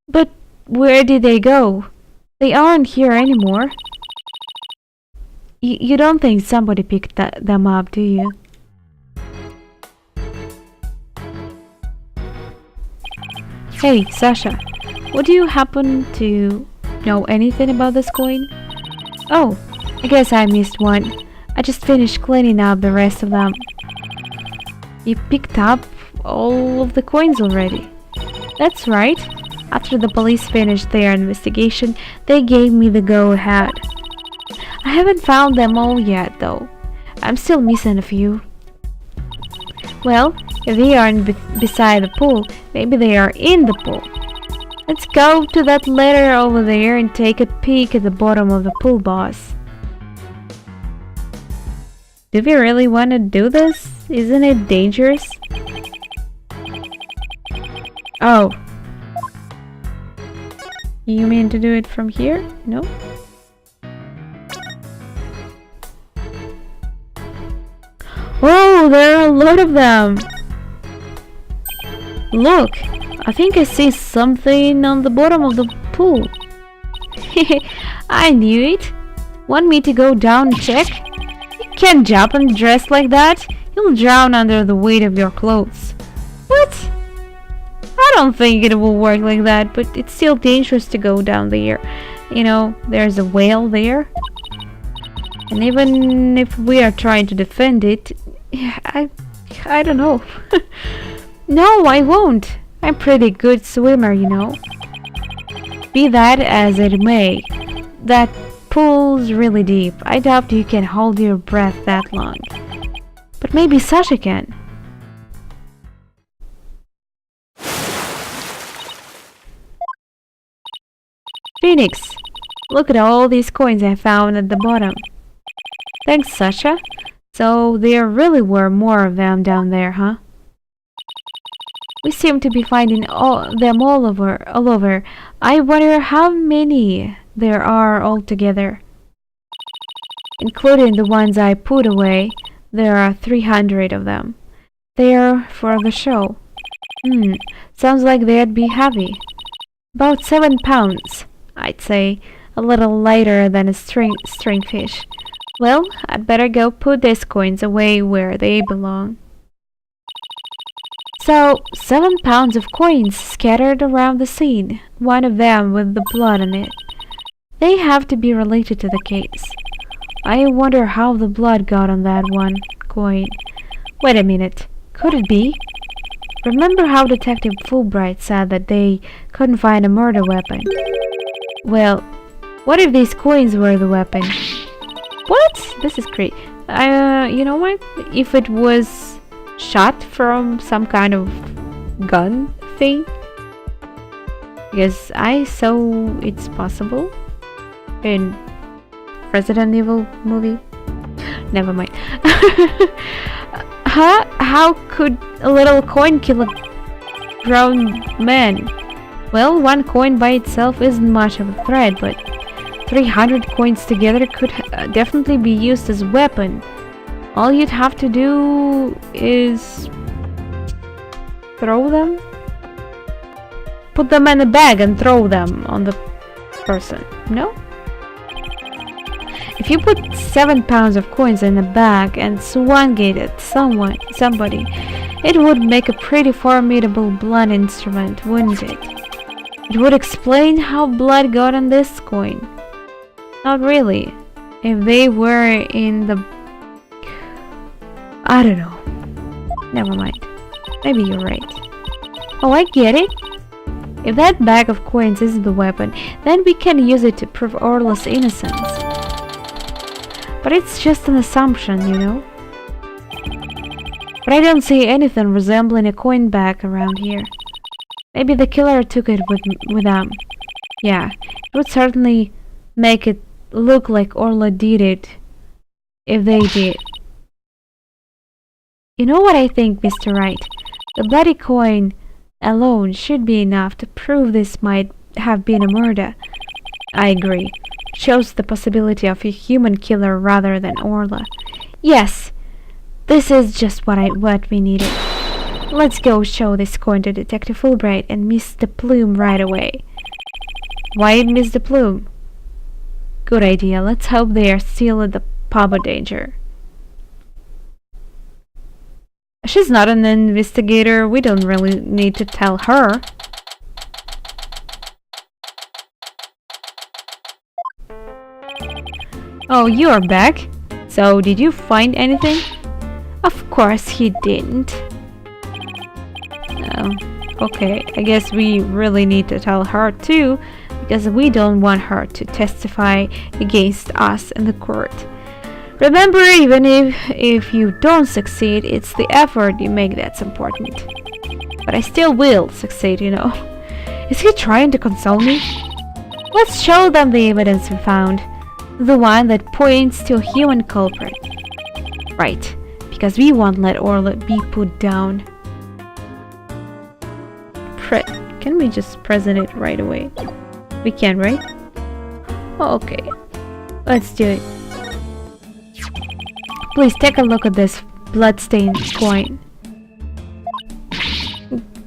But where did they go? They aren't here anymore. You don't think somebody picked them up, do you? Hey, Sasha, would you happen to know anything about this coin? Oh, I guess I missed one. I just finished cleaning up the rest of them. You picked up all of the coins already? That's right. After the police finished their investigation, they gave me the go-ahead. I haven't found them all yet, though. I'm still missing a few. Well, if they aren't beside the pool, maybe they are in the pool. Let's go to that ladder over there and take a peek at the bottom of the pool, boss. Do we really want to do this? Isn't it dangerous? Oh. You mean to do it from here? No? Oh, there are a lot of them! Look! I think I see something on the bottom of the pool. I knew it! Want me to go down and check? You can't jump and dress like that! You'll drown under the weight of your clothes. What? I don't think it will work like that, but it's still dangerous to go down there. You know, there's a whale there. And even if we are trying to defend it, I don't know. No, I won't. I'm a pretty good swimmer, you know. Be that as it may, that pool's really deep. I doubt you can hold your breath that long. But maybe Sasha can. Phoenix, look at all these coins I found at the bottom. Thanks, Sasha. So there really were more of them down there, huh? We seem to be finding them all over. I wonder how many there are altogether. Including the ones I put away, there are 300 of them. They're for the show. Sounds like they'd be heavy. About 7 pounds, I'd say. A little lighter than a stringfish. Well, I'd better go put these coins away where they belong. So, 7 pounds of coins scattered around the scene, one of them with the blood on it. They have to be related to the case. I wonder how the blood got on that one coin. Wait a minute, could it be? Remember how Detective Fulbright said that they couldn't find a murder weapon? Well, what if these coins were the weapon? What? This is great. You know what? If it was shot from some kind of gun thing? Because I saw it's possible in Resident Evil movie. Never mind. Huh? How could a little coin kill a grown man? Well, one coin by itself isn't much of a threat, but 300 coins together could definitely be used as a weapon. All you'd have to do is throw them? Put them in a bag and throw them on the person. No? If you put 7 pounds of coins in a bag and swung it at somebody, it would make a pretty formidable blunt instrument, wouldn't it? It would explain how blood got on this coin. Not really. If they were in the... I don't know. Never mind. Maybe you're right. Oh, I get it. If that bag of coins isn't the weapon, then we can use it to prove Orla's innocence. But it's just an assumption, you know? But I don't see anything resembling a coin bag around here. Maybe the killer took it with them. Yeah, it would certainly make it look like Orla did it if they did. You know what I think, Mr. Wright? The bloody coin alone should be enough to prove this might have been a murder. I agree. Shows the possibility of a human killer rather than Orla. Yes, this is just what we needed. Let's go show this coin to Detective Fulbright and Miss the Plume right away. Why Miss the Plume? Good idea. Let's hope they are still at the pub of danger. She's not an investigator. We don't really need to tell her. Oh, you're back. So, did you find anything? Of course he didn't. Oh, okay. I guess we really need to tell her too, because we don't want her to testify against us in the court. Remember, even if you don't succeed, it's the effort you make that's important. But I still will succeed, you know. Is he trying to console me? Let's show them the evidence we found. The one that points to a human culprit. Right, because we won't let Orla be put down. Can we just present it right away? We can, right? Oh, okay. Let's do it. Please take a look at this bloodstained coin.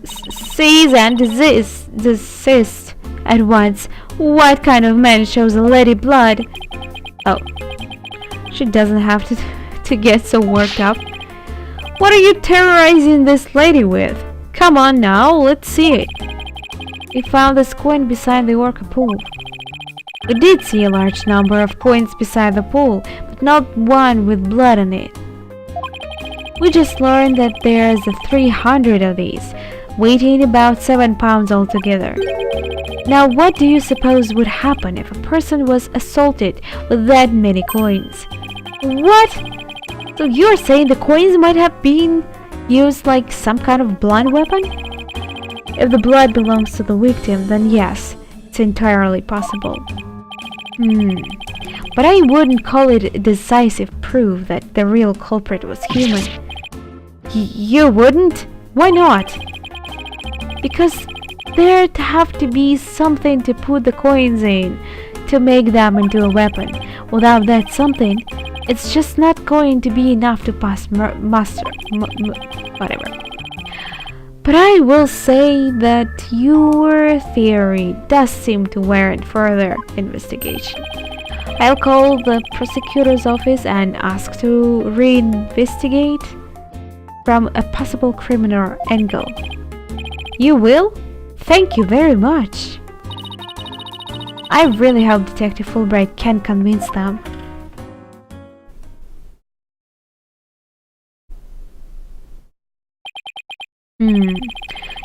Cease and desist at once. What kind of man shows a lady blood? Oh, she doesn't have to get so worked up. What are you terrorizing this lady with? Come on now, let's see it. We found this coin beside the orca pool. We did see a large number of coins beside the pool, but not one with blood on it. We just learned that there's 300 of these, weighing about 7 pounds altogether. Now what do you suppose would happen if a person was assaulted with that many coins? What? So you're saying the coins might have been used like some kind of blunt weapon? If the blood belongs to the victim, then yes, it's entirely possible. But I wouldn't call it decisive proof that the real culprit was human. You wouldn't? Why not? Because there'd have to be something to put the coins in to make them into a weapon. Without that something, it's just not going to be enough to pass muster. Whatever. But I will say that your theory does seem to warrant further investigation. I'll call the prosecutor's office and ask to reinvestigate from a possible criminal angle. You will? Thank you very much. I really hope Detective Fulbright can convince them.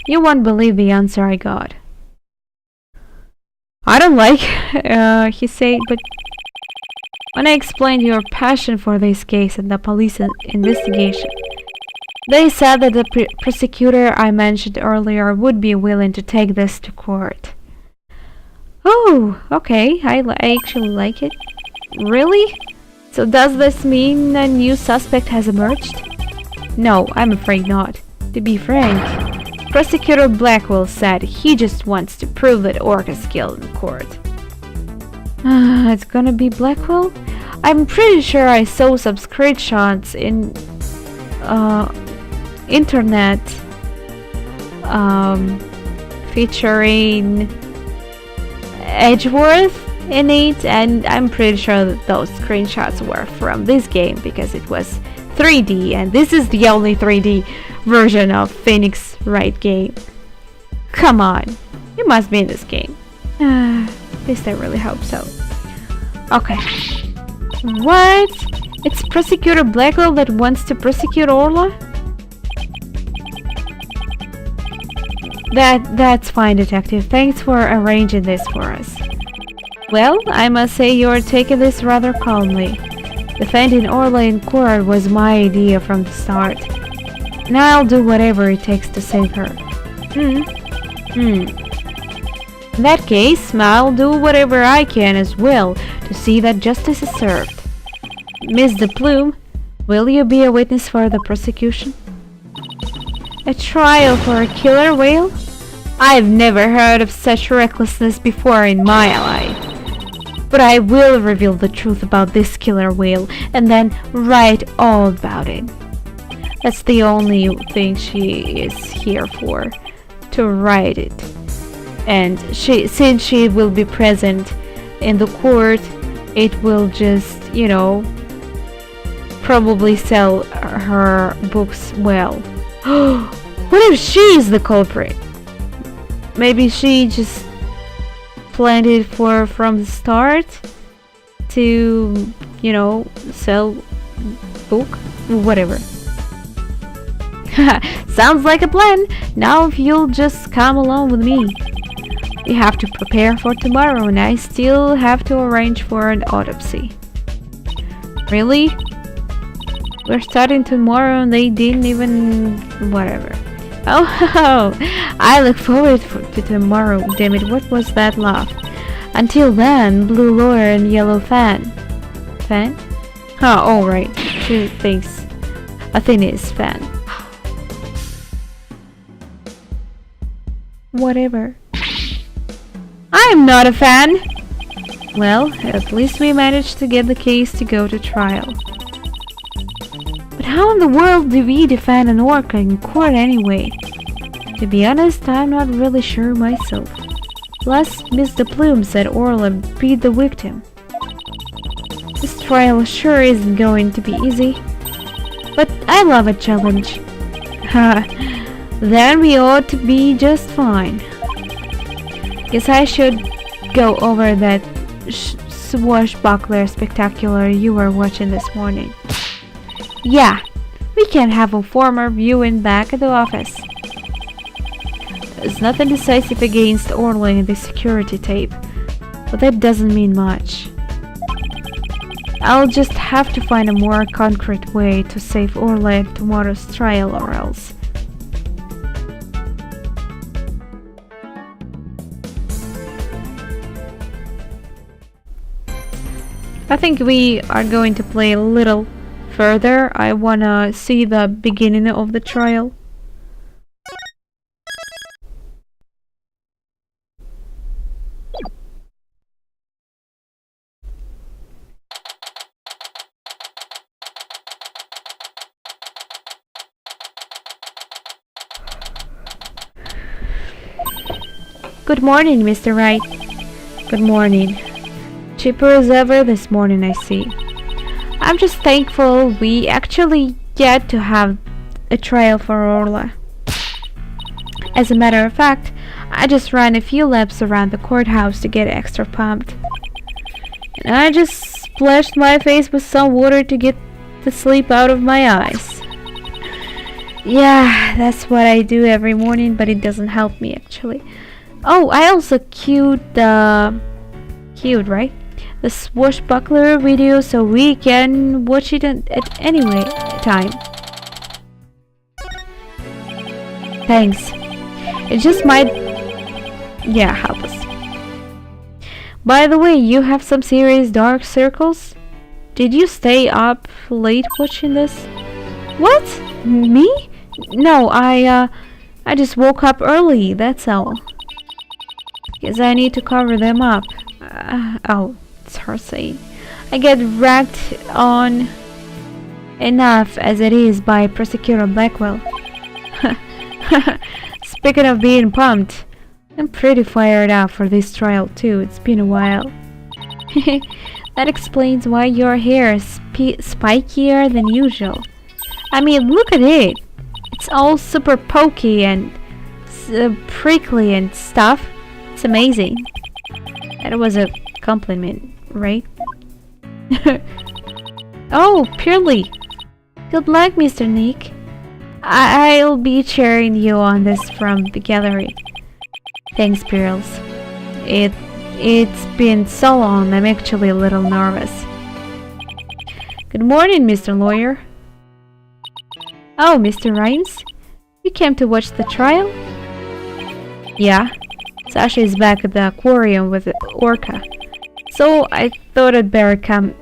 You won't believe the answer I got. I don't like, he said, but when I explained your passion for this case and the police investigation, they said that the prosecutor I mentioned earlier would be willing to take this to court. Oh, okay, I actually like it. Really? So does this mean a new suspect has emerged? No, I'm afraid not. To be frank, Prosecutor Blackwell said he just wants to prove that Orca's killed in court. It's gonna be Blackwell? I'm pretty sure I saw some screenshots in internet featuring Edgeworth in it, and I'm pretty sure that those screenshots were from this game because it was 3D, and this is the only 3D version of Phoenix Wright game. Come on, you must be in this game. At least I really hope so. Okay. What? It's Prosecutor Blackwell that wants to prosecute Orla? That's fine, Detective. Thanks for arranging this for us. Well, I must say you're taking this rather calmly. Defending Orla in court was my idea from the start. And I'll do whatever it takes to save her. In that case, I'll do whatever I can as well to see that justice is served. Miss de Plume, will you be a witness for the prosecution? A trial for a killer whale? I've never heard of such recklessness before in my life. But I will reveal the truth about this killer whale and then write all about it. That's the only thing she is here for, to write it. And since she will be present in the court, it will just, you know, probably sell her books well. What if she is the culprit? Maybe she just planned it from the start to, you know, sell book? Whatever. Sounds like a plan. Now if you'll just come along with me. We have to prepare for tomorrow and I still have to arrange for an autopsy. Really? We're starting tomorrow and they didn't even... whatever. Oh, I look forward to tomorrow. Damn it, what was that laugh? Until then, blue lawyer and yellow fan. Fan? Huh, oh right. She thinks Athena is fan. Whatever. I'm not a fan! Well, at least we managed to get the case to go to trial. But how in the world do we defend an orca in court anyway? To be honest, I'm not really sure myself. Plus, Miss de Plume said Orla beat the victim. This trial sure isn't going to be easy. But I love a challenge. Ha! Then we ought to be just fine. Guess I should go over that swashbuckler spectacular you were watching this morning. Yeah, we can have a formal viewing back at the office. There's nothing decisive against Orla in the security tape, but that doesn't mean much. I'll just have to find a more concrete way to save Orla at tomorrow's trial or else. I think we are going to play a little further. I wanna see the beginning of the trial. Good morning, Mr. Wright. Good morning. Chipper as ever this morning, I see. I'm just thankful we actually get to have a trial for Orla. As a matter of fact, I just ran a few laps around the courthouse to get extra pumped. And I just splashed my face with some water to get the sleep out of my eyes. Yeah, that's what I do every morning, but it doesn't help me actually. Oh, I also queued the... right? The swashbuckler video so we can watch it at any time. Thanks. It just might... yeah, help us. By the way, you have some serious dark circles? Did you stay up late watching this? What? Me? No, I just woke up early, that's all. Guess I need to cover them up. Oh, it's her saying. I get ragged on enough as it is by Prosecutor Blackwell. Speaking of being pumped, I'm pretty fired up for this trial too. It's been a while. That explains why your hair is spikier than usual. I mean, look at it. It's all super pokey and prickly and stuff. It's amazing. That was a compliment, right? Oh, purely. Good luck, Mr. Nick. I'll be cheering you on this from the gallery. Thanks, Pearls. It's been so long, I'm actually a little nervous. Good morning, Mr. Lawyer. Oh, Mr. Rhymes? You came to watch the trial? Yeah. Sasha is back at the aquarium with the orca. So I thought I'd better come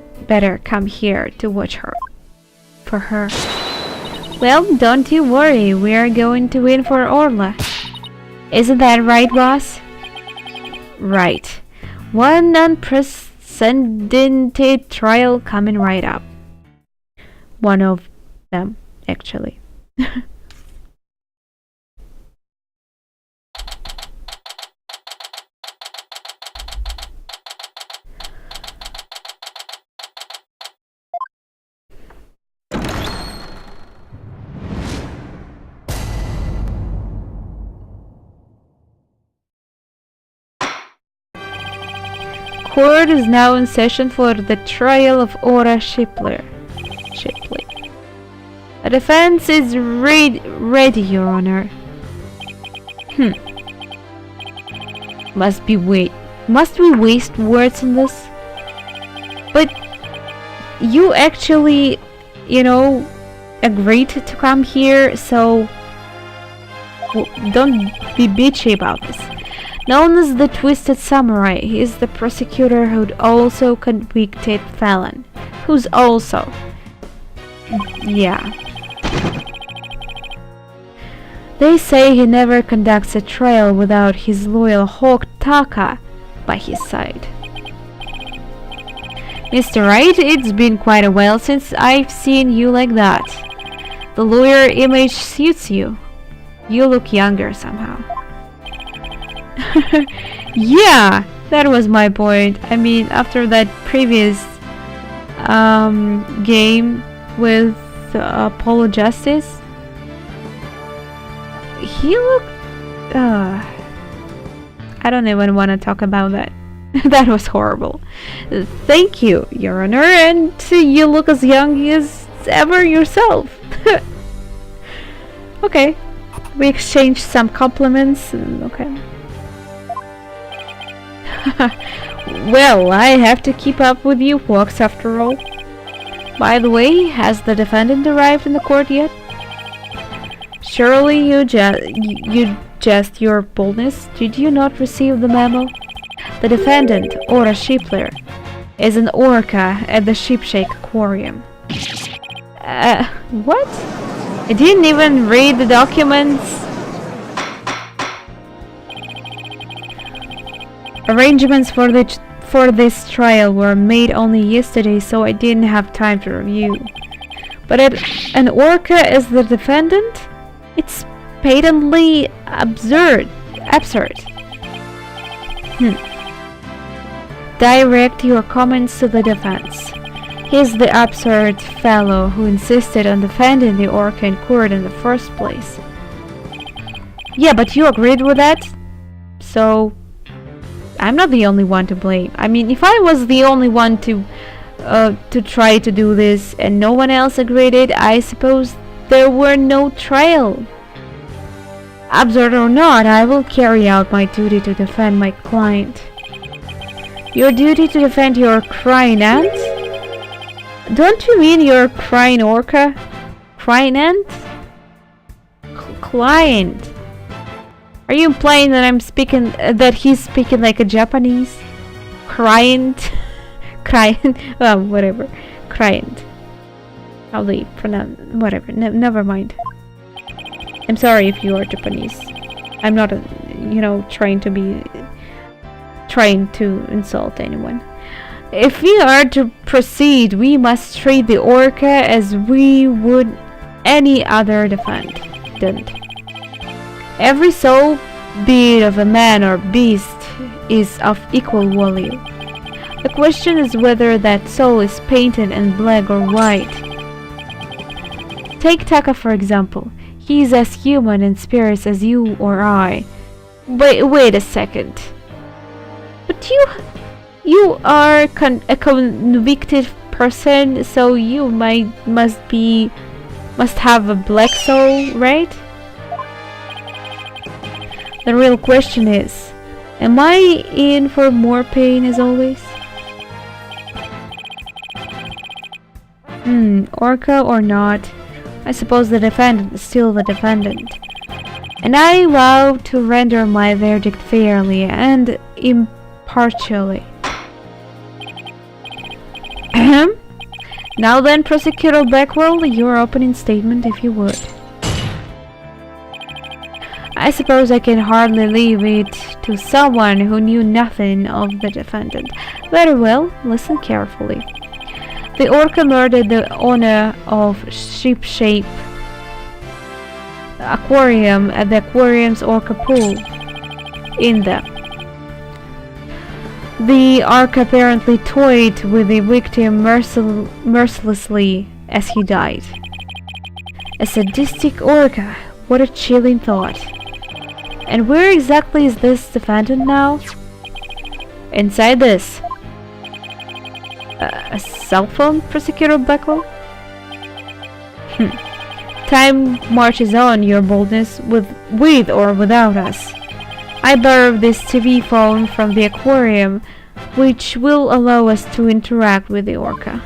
here to watch her. For her. Well, don't you worry, we are going to win for Orla. Isn't that right, boss? Right. One unprecedented trial coming right up. One of them, actually. Court is now in session for the trial of Ora Shipley. The defense is ready, Your Honor. Must we waste words on this? But you actually, agreed to come here, so don't be bitchy about this. Known as the Twisted Samurai, he is the prosecutor who'd also convicted felon. Who's also... Yeah. They say he never conducts a trial without his loyal hawk Taka by his side. Mr. Wright, it's been quite a while since I've seen you like that. The lawyer image suits you. You look younger somehow. Yeah, that was my point. I mean, after that previous game with Apollo Justice, he looked... I don't even want to talk about that. That was horrible. Thank you, Your Honor, and you look as young as ever yourself. Okay, we exchanged some compliments, and okay. Well, I have to keep up with you folks after all. By the way, has the defendant arrived in the court yet? Surely you jest your boldness. Did you not receive the memo? The defendant, Ora Shipley, is an orca at the Shipshake Aquarium. What? I didn't even read the documents. Arrangements for this trial were made only yesterday, so I didn't have time to review. But an orca is the defendant? It's patently absurd. Direct your comments to the defense. He's the absurd fellow who insisted on defending the orca in court in the first place. Yeah, but you agreed with that? So... I'm not the only one to blame. I mean, if I was the only one to try to do this and no one else agreed it, I suppose there were no trial. Absurd or not, I will carry out my duty to defend my client. Your duty to defend your crying aunt? Don't you mean your crying orca? Crying aunt? Client. Are you implying that that he's speaking like a Japanese? Crying, well, whatever. client. How they pronounce, whatever, never mind. I'm sorry if you are Japanese. I'm not, trying to insult anyone. If we are to proceed, we must treat the orca as we would any other defendant. Every soul, be it of a man or beast, is of equal value. The question is whether that soul is painted in black or white. Take Taka for example. He is as human in spirits as you or I. Wait a second. But you are a convicted person, so you must have a black soul, right? The real question is, am I in for more pain as always? Orca or not, I suppose the defendant is still the defendant. And I vow to render my verdict fairly and impartially. Now then, Prosecutor Blackwell, your opening statement if you would. I suppose I can hardly leave it to someone who knew nothing of the defendant. Very well, listen carefully. The orca murdered the owner of Ship-Shape Aquarium at the aquarium's orca pool. The orca apparently toyed with the victim mercilessly as he died. A sadistic orca, what a chilling thought. And where exactly is this defendant now? Inside this. A cell phone, Prosecutor Blackwell? Time marches on, your boldness, with or without us. I borrowed this TV phone from the aquarium, which will allow us to interact with the orca.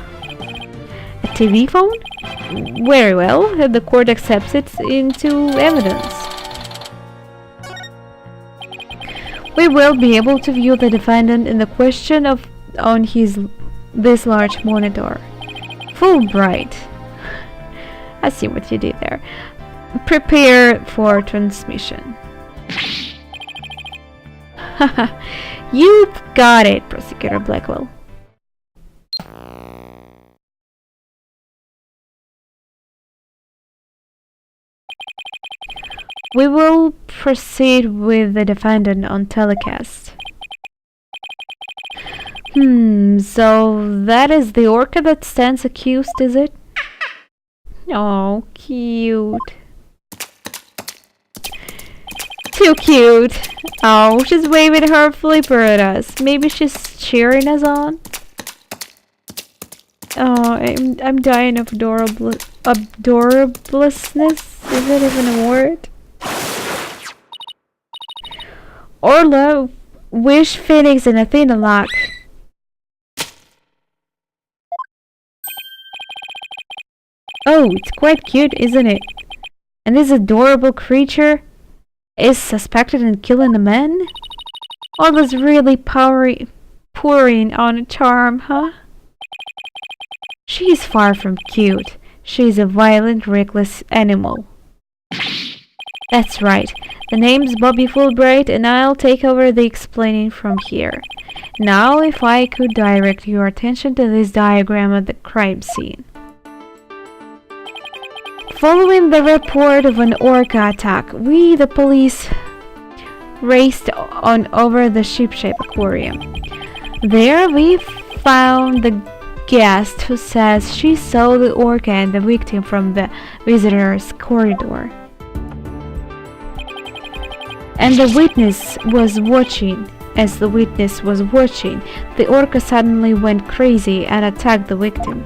A TV phone? Very well, the court accepts it into evidence. We will be able to view the defendant in the question on this large monitor. Fulbright. I see what you did there. Prepare for transmission. You've got it, Prosecutor Blackwell. We will proceed with the defendant on telecast. So that is the orca that stands accused, is it? Oh, cute. Too cute. Oh, she's waving her flipper at us. Maybe she's cheering us on. Oh, I'm dying of adorableness. Is it even a word? Orla, wish Phoenix and Athena luck. Oh, it's quite cute, isn't it? And this adorable creature is suspected in killing a man? Orla's really pouring on a charm, huh? She's far from cute. She's a violent, reckless animal. That's right. The name's Bobby Fulbright, and I'll take over the explaining from here. Now, if I could direct your attention to this diagram of the crime scene. Following the report of an orca attack, we, the police, raced on over the Ship-Shape Aquarium. There we found the guest who says she saw the orca and the victim from the visitor's corridor. And the witness was watching. As the witness was watching, the orca suddenly went crazy and attacked the victim.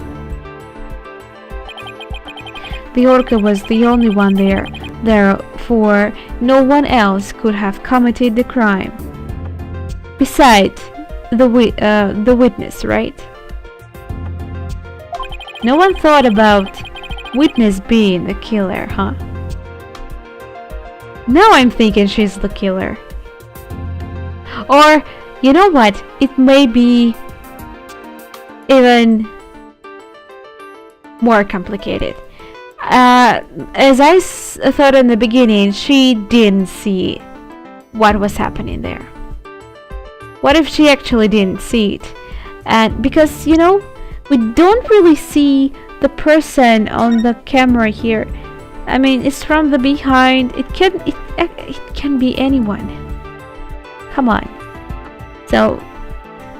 The orca was the only one there, therefore no one else could have committed the crime. Besides the witness, right? No one thought about witness being the killer, huh? Now I'm thinking she's the killer. Or, you know what? It may be even more complicated. As I thought in the beginning, she didn't see what was happening there. What if she actually didn't see it? And because, you know, we don't really see the person on the camera here. I mean, it's from the behind. It can be anyone. Come on. So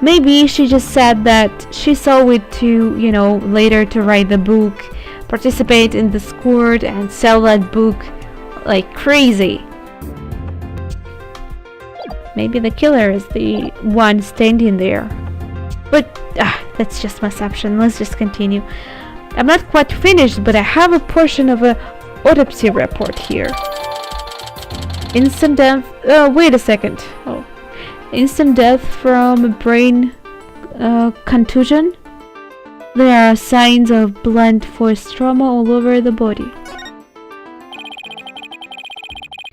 maybe she just said that she saw it to, you know, later to write the book, participate in the squirt, and sell that book like crazy. Maybe the killer is the one standing there. But that's just my assumption. Let's just continue. I'm not quite finished, but I have a portion of a autopsy report here. Instant death. Wait a second. Oh, instant death from a brain contusion. There are signs of blunt force trauma all over the body.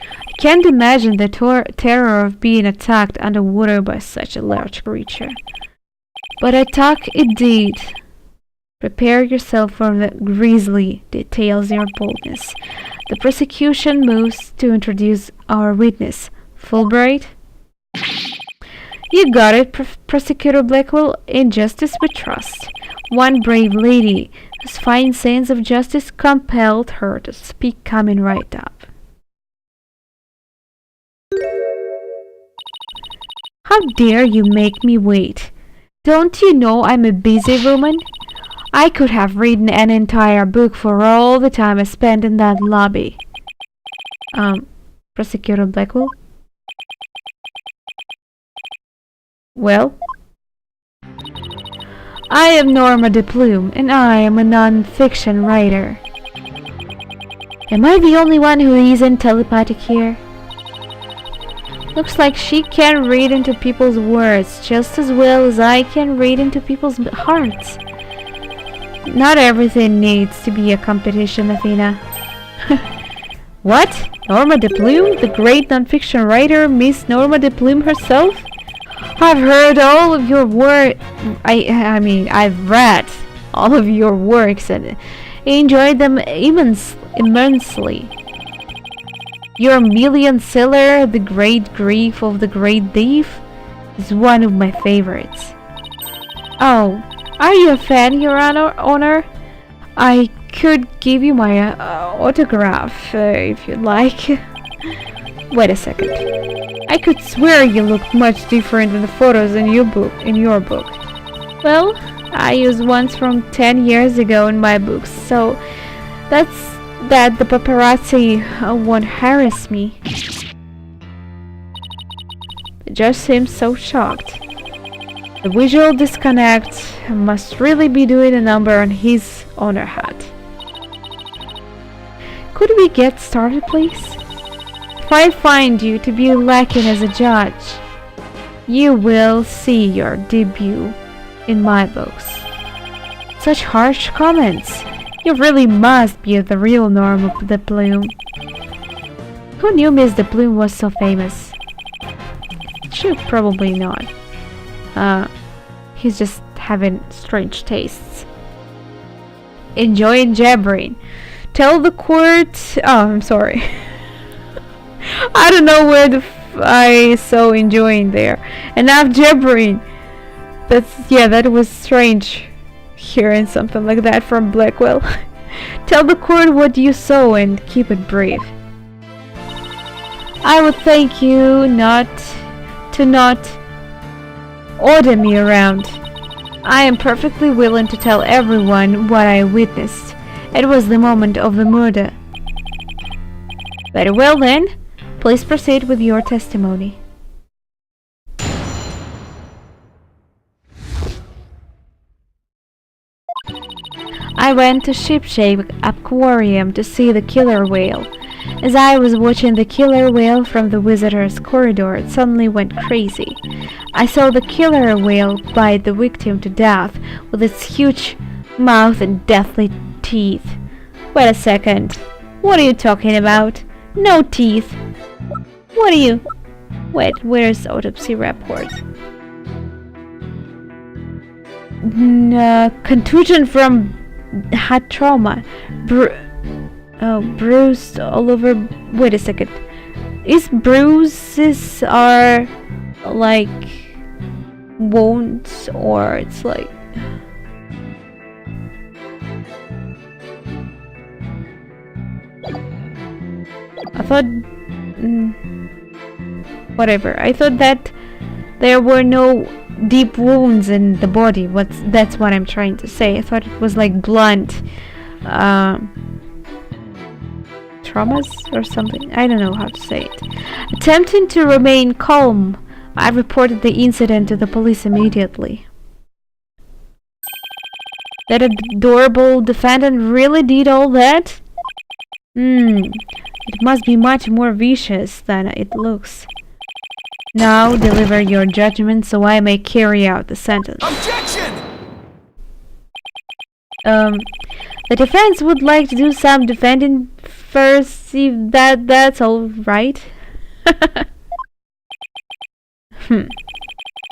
I can't imagine the terror of being attacked underwater by such a large creature. But attack it did. Prepare yourself for the grisly details your boldness. The prosecution moves to introduce our witness, Fulbright. You got it, Prosecutor Blackwell. In justice we trust. One brave lady whose fine sense of justice compelled her to speak coming right up. How dare you make me wait? Don't you know I'm a busy woman? I could have written an entire book for all the time I spent in that lobby. Prosecutor Blackwell? Well? I am Norma de Plume, and I am a non-fiction writer. Am I the only one who isn't telepathic here? Looks like she can read into people's words just as well as I can read into people's hearts. Not everything needs to be a competition, Athena. What? Norma de Plume? The great non-fiction writer, Miss Norma de Plume herself? I've heard all of your work. I've read all of your works and enjoyed them immensely. Your million seller, The Great Grief of the Great Thief, is one of my favorites. Oh, are you a fan, Your Honor? I could give you my autograph if you'd like. Wait a second. I could swear you looked much different in the photos in your book. Well, I used ones from 10 years ago in my books, so that's that the paparazzi won't harass me. The judge seems so shocked. The visual disconnect must really be doing a number on his honor hat. Could we get started, please? If I find you to be lacking as a judge, you will see your debut in my books. Such harsh comments. You really must be the real Norma de Plume. Who knew Miss de Plume was so famous? She probably not. He's just having strange tastes. Enjoying jabbering. Tell the court... Oh, I'm sorry. I don't know where I saw enjoying there. Enough jabbering. That was strange. Hearing something like that from Blackwell. Tell the court what you saw and keep it brief. I would thank you not order me around. I am perfectly willing to tell everyone what I witnessed. It was the moment of the murder. Very well then, please proceed with your testimony. I went to Shipshape Aquarium to see the killer whale. As I was watching the killer whale from the visitor's corridor, it suddenly went crazy. I saw the killer whale bite the victim to death with its huge mouth and deathly teeth. Wait a second. What are you talking about? No teeth. What are you... Wait, where's autopsy report? Contusion from had trauma. Bruised all over. Wait a second. Is bruises are like wounds, or it's like I thought whatever. I thought that there were no deep wounds in the body. That's what I'm trying to say. I thought it was like blunt traumas or something. I don't know how to say it. Attempting to remain calm, I reported the incident to the police immediately. That adorable defendant really did all that? It must be much more vicious than it looks. Now deliver your judgment so I may carry out the sentence. Objection! The defense would like to do some defending first, if that's all right.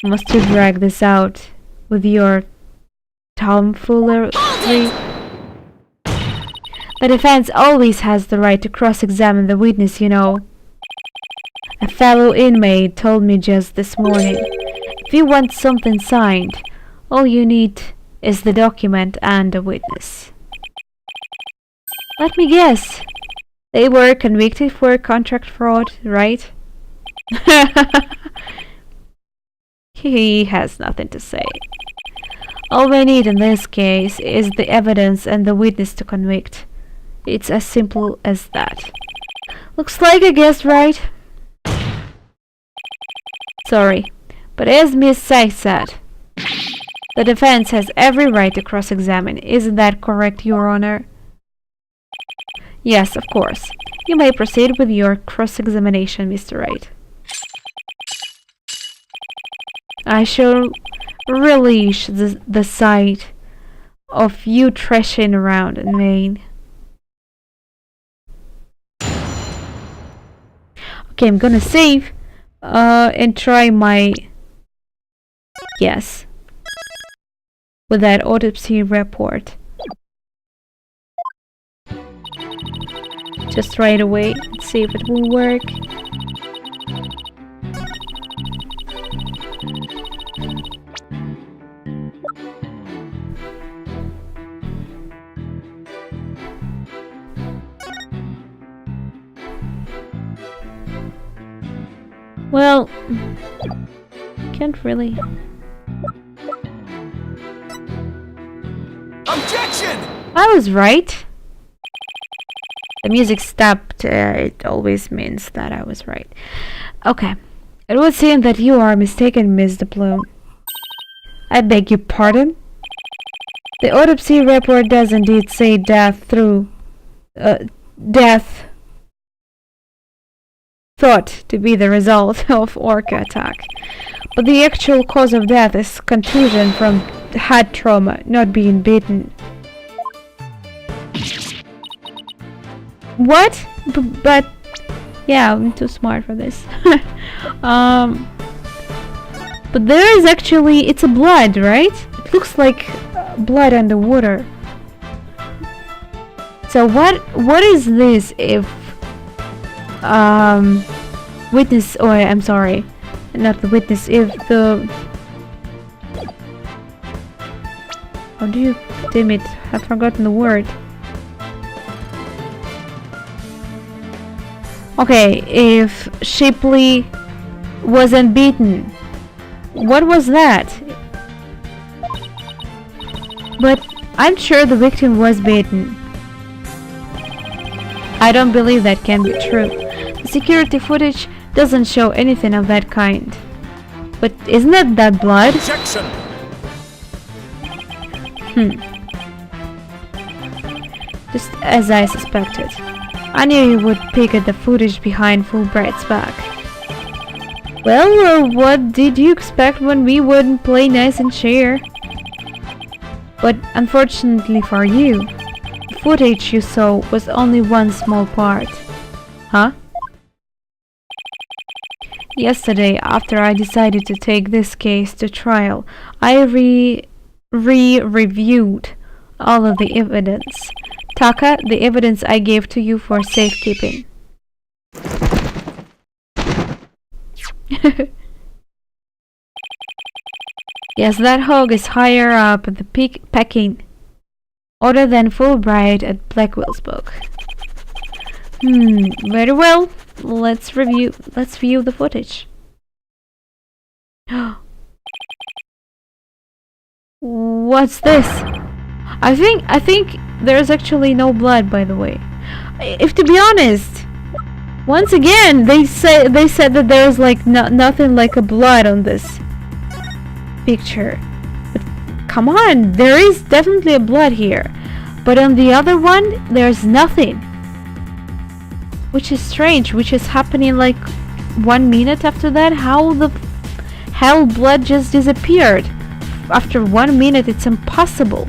Must you drag this out with your tomfoolery? The defense always has the right to cross-examine the witness, you know. A fellow inmate told me just this morning. If you want something signed, all you need is the document and a witness. Let me guess. They were convicted for contract fraud, right? He has nothing to say. All we need in this case is the evidence and the witness to convict. It's as simple as that. Looks like I guessed right. Sorry, but as Miss Sykes said, the defense has every right to cross-examine. Isn't that correct, Your Honor? Yes, of course. You may proceed with your cross-examination, Mr. Wright. I shall relish the sight of you thrashing around in vain. Okay, I'm gonna save and try my yes with that autopsy report. Just right away. Let's see if it will work. Well, can't really. Objection! I was right. The music stopped. It always means that I was right. Okay. It would seem that you are mistaken, Miss DePlume. I beg your pardon? The autopsy report does indeed say death thought to be the result of orca attack. But the actual cause of death is contusion from head trauma, not being bitten. What? But yeah, I'm too smart for this. But there is actually, it's a blood, right? It looks like blood underwater. So what is this if witness, or I'm sorry, not the witness, if the, how do you, damn it, I've forgotten the word. Okay, if Shipley wasn't beaten, what was that? But I'm sure the victim was beaten. I don't believe that can be true. The security footage doesn't show anything of that kind. But isn't that blood? Objection! Just as I suspected. I knew you would pick at the footage behind Fulbright's back. Well, what did you expect when we wouldn't play nice and share? But unfortunately for you, the footage you saw was only one small part. Huh? Yesterday, after I decided to take this case to trial, I reviewed all of the evidence. Taka, the evidence I gave to you for safekeeping. Yes, that hog is higher up in the pecking order than Fulbright at Blackwell's book. Very well. Let's view the footage. What's this? I think there's actually no blood, by the way. If to be honest, once again they said that there's like nothing like a blood on this picture. But come on, there is definitely a blood here. But on the other one, there's nothing. Which is strange, which is happening like 1 minute after that. How the hell blood just disappeared? After 1 minute, it's impossible.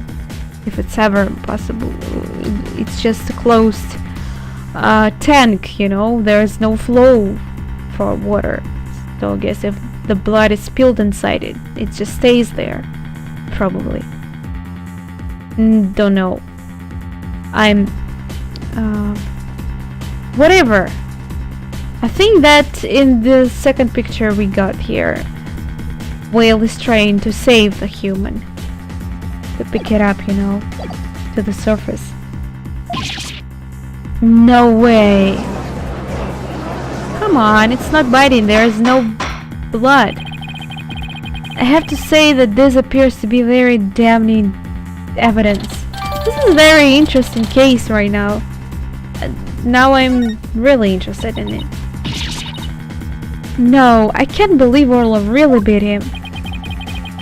If it's ever possible. It's just a closed tank, you know. There's no flow for water. So I guess if the blood is spilled inside it, it just stays there. Probably. Don't know. Whatever. I think that in the second picture we got here, whale is trying to save the human. To pick it up, you know, to the surface. No way. Come on, it's not biting. There is no blood. I have to say that this appears to be very damning evidence. This is a very interesting case right now. Now I'm really interested in it. No, I can't believe Orla really beat him.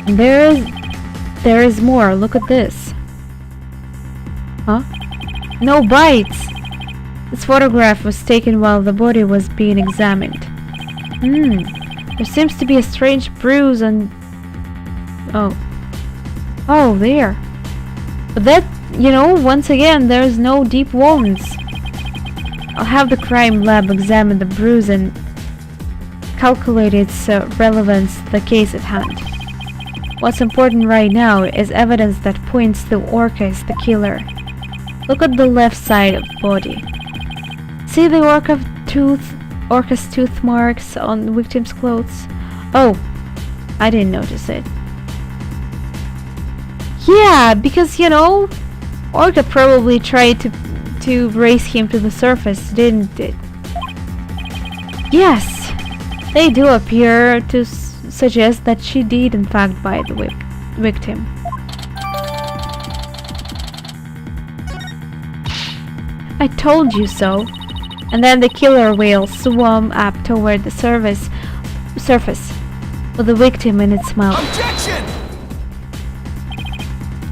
And there is more. Look at this. Huh? No bites. This photograph was taken while the body was being examined. There seems to be a strange bruise on... Oh, there. But that, you know, once again, there's no deep wounds. I'll have the crime lab examine the bruise and calculate its relevance to the case at hand. What's important right now is evidence that points to Orca as the killer. Look at the left side of the body. See the Orca's tooth marks on the victim's clothes? Oh, I didn't notice it. Yeah, because, you know, Orca probably tried to raise him to the surface, didn't it? Yes, they do appear to suggest that she did in fact bite the victim. I told you so. And then the killer whale swam up toward the surface with the victim in its mouth. Objection!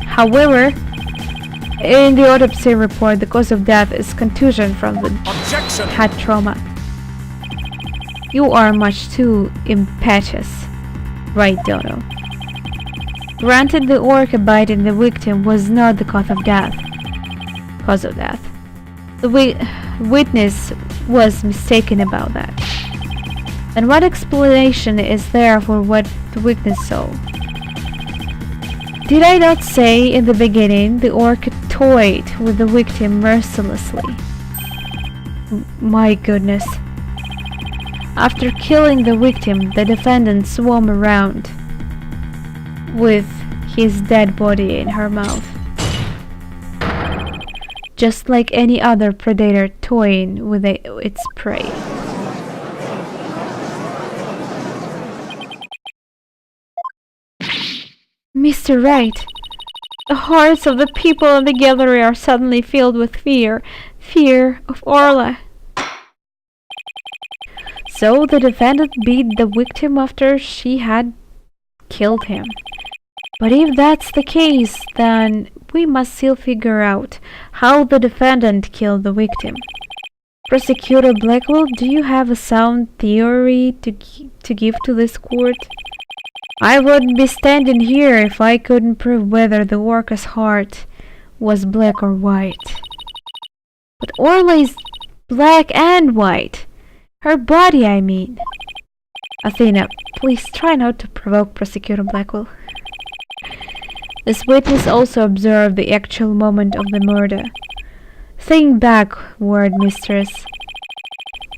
However, in the autopsy report, the cause of death is contusion from the Objection! head trauma. You are much too impetuous, right, Dono? Granted, the orca biting the victim was not the cause of death. The witness was mistaken about that. And what explanation is there for what the witness saw? Did I not say in the beginning the orca toyed with the victim mercilessly? My goodness. After killing the victim, the defendant swam around with his dead body in her mouth. Just like any other predator toying with its prey. Mr. Wright, the hearts of the people in the gallery are suddenly filled with fear. Fear of Orla. So the defendant beat the victim after she had killed him. But if that's the case, then we must still figure out how the defendant killed the victim. Prosecutor Blackwell, do you have a sound theory to give to this court? I wouldn't be standing here if I couldn't prove whether the orca's heart was black or white. But Orla is black and white. Her body, I mean. Athena, please try not to provoke Prosecutor Blackwell. This witness also observed the actual moment of the murder. Think backward, mistress.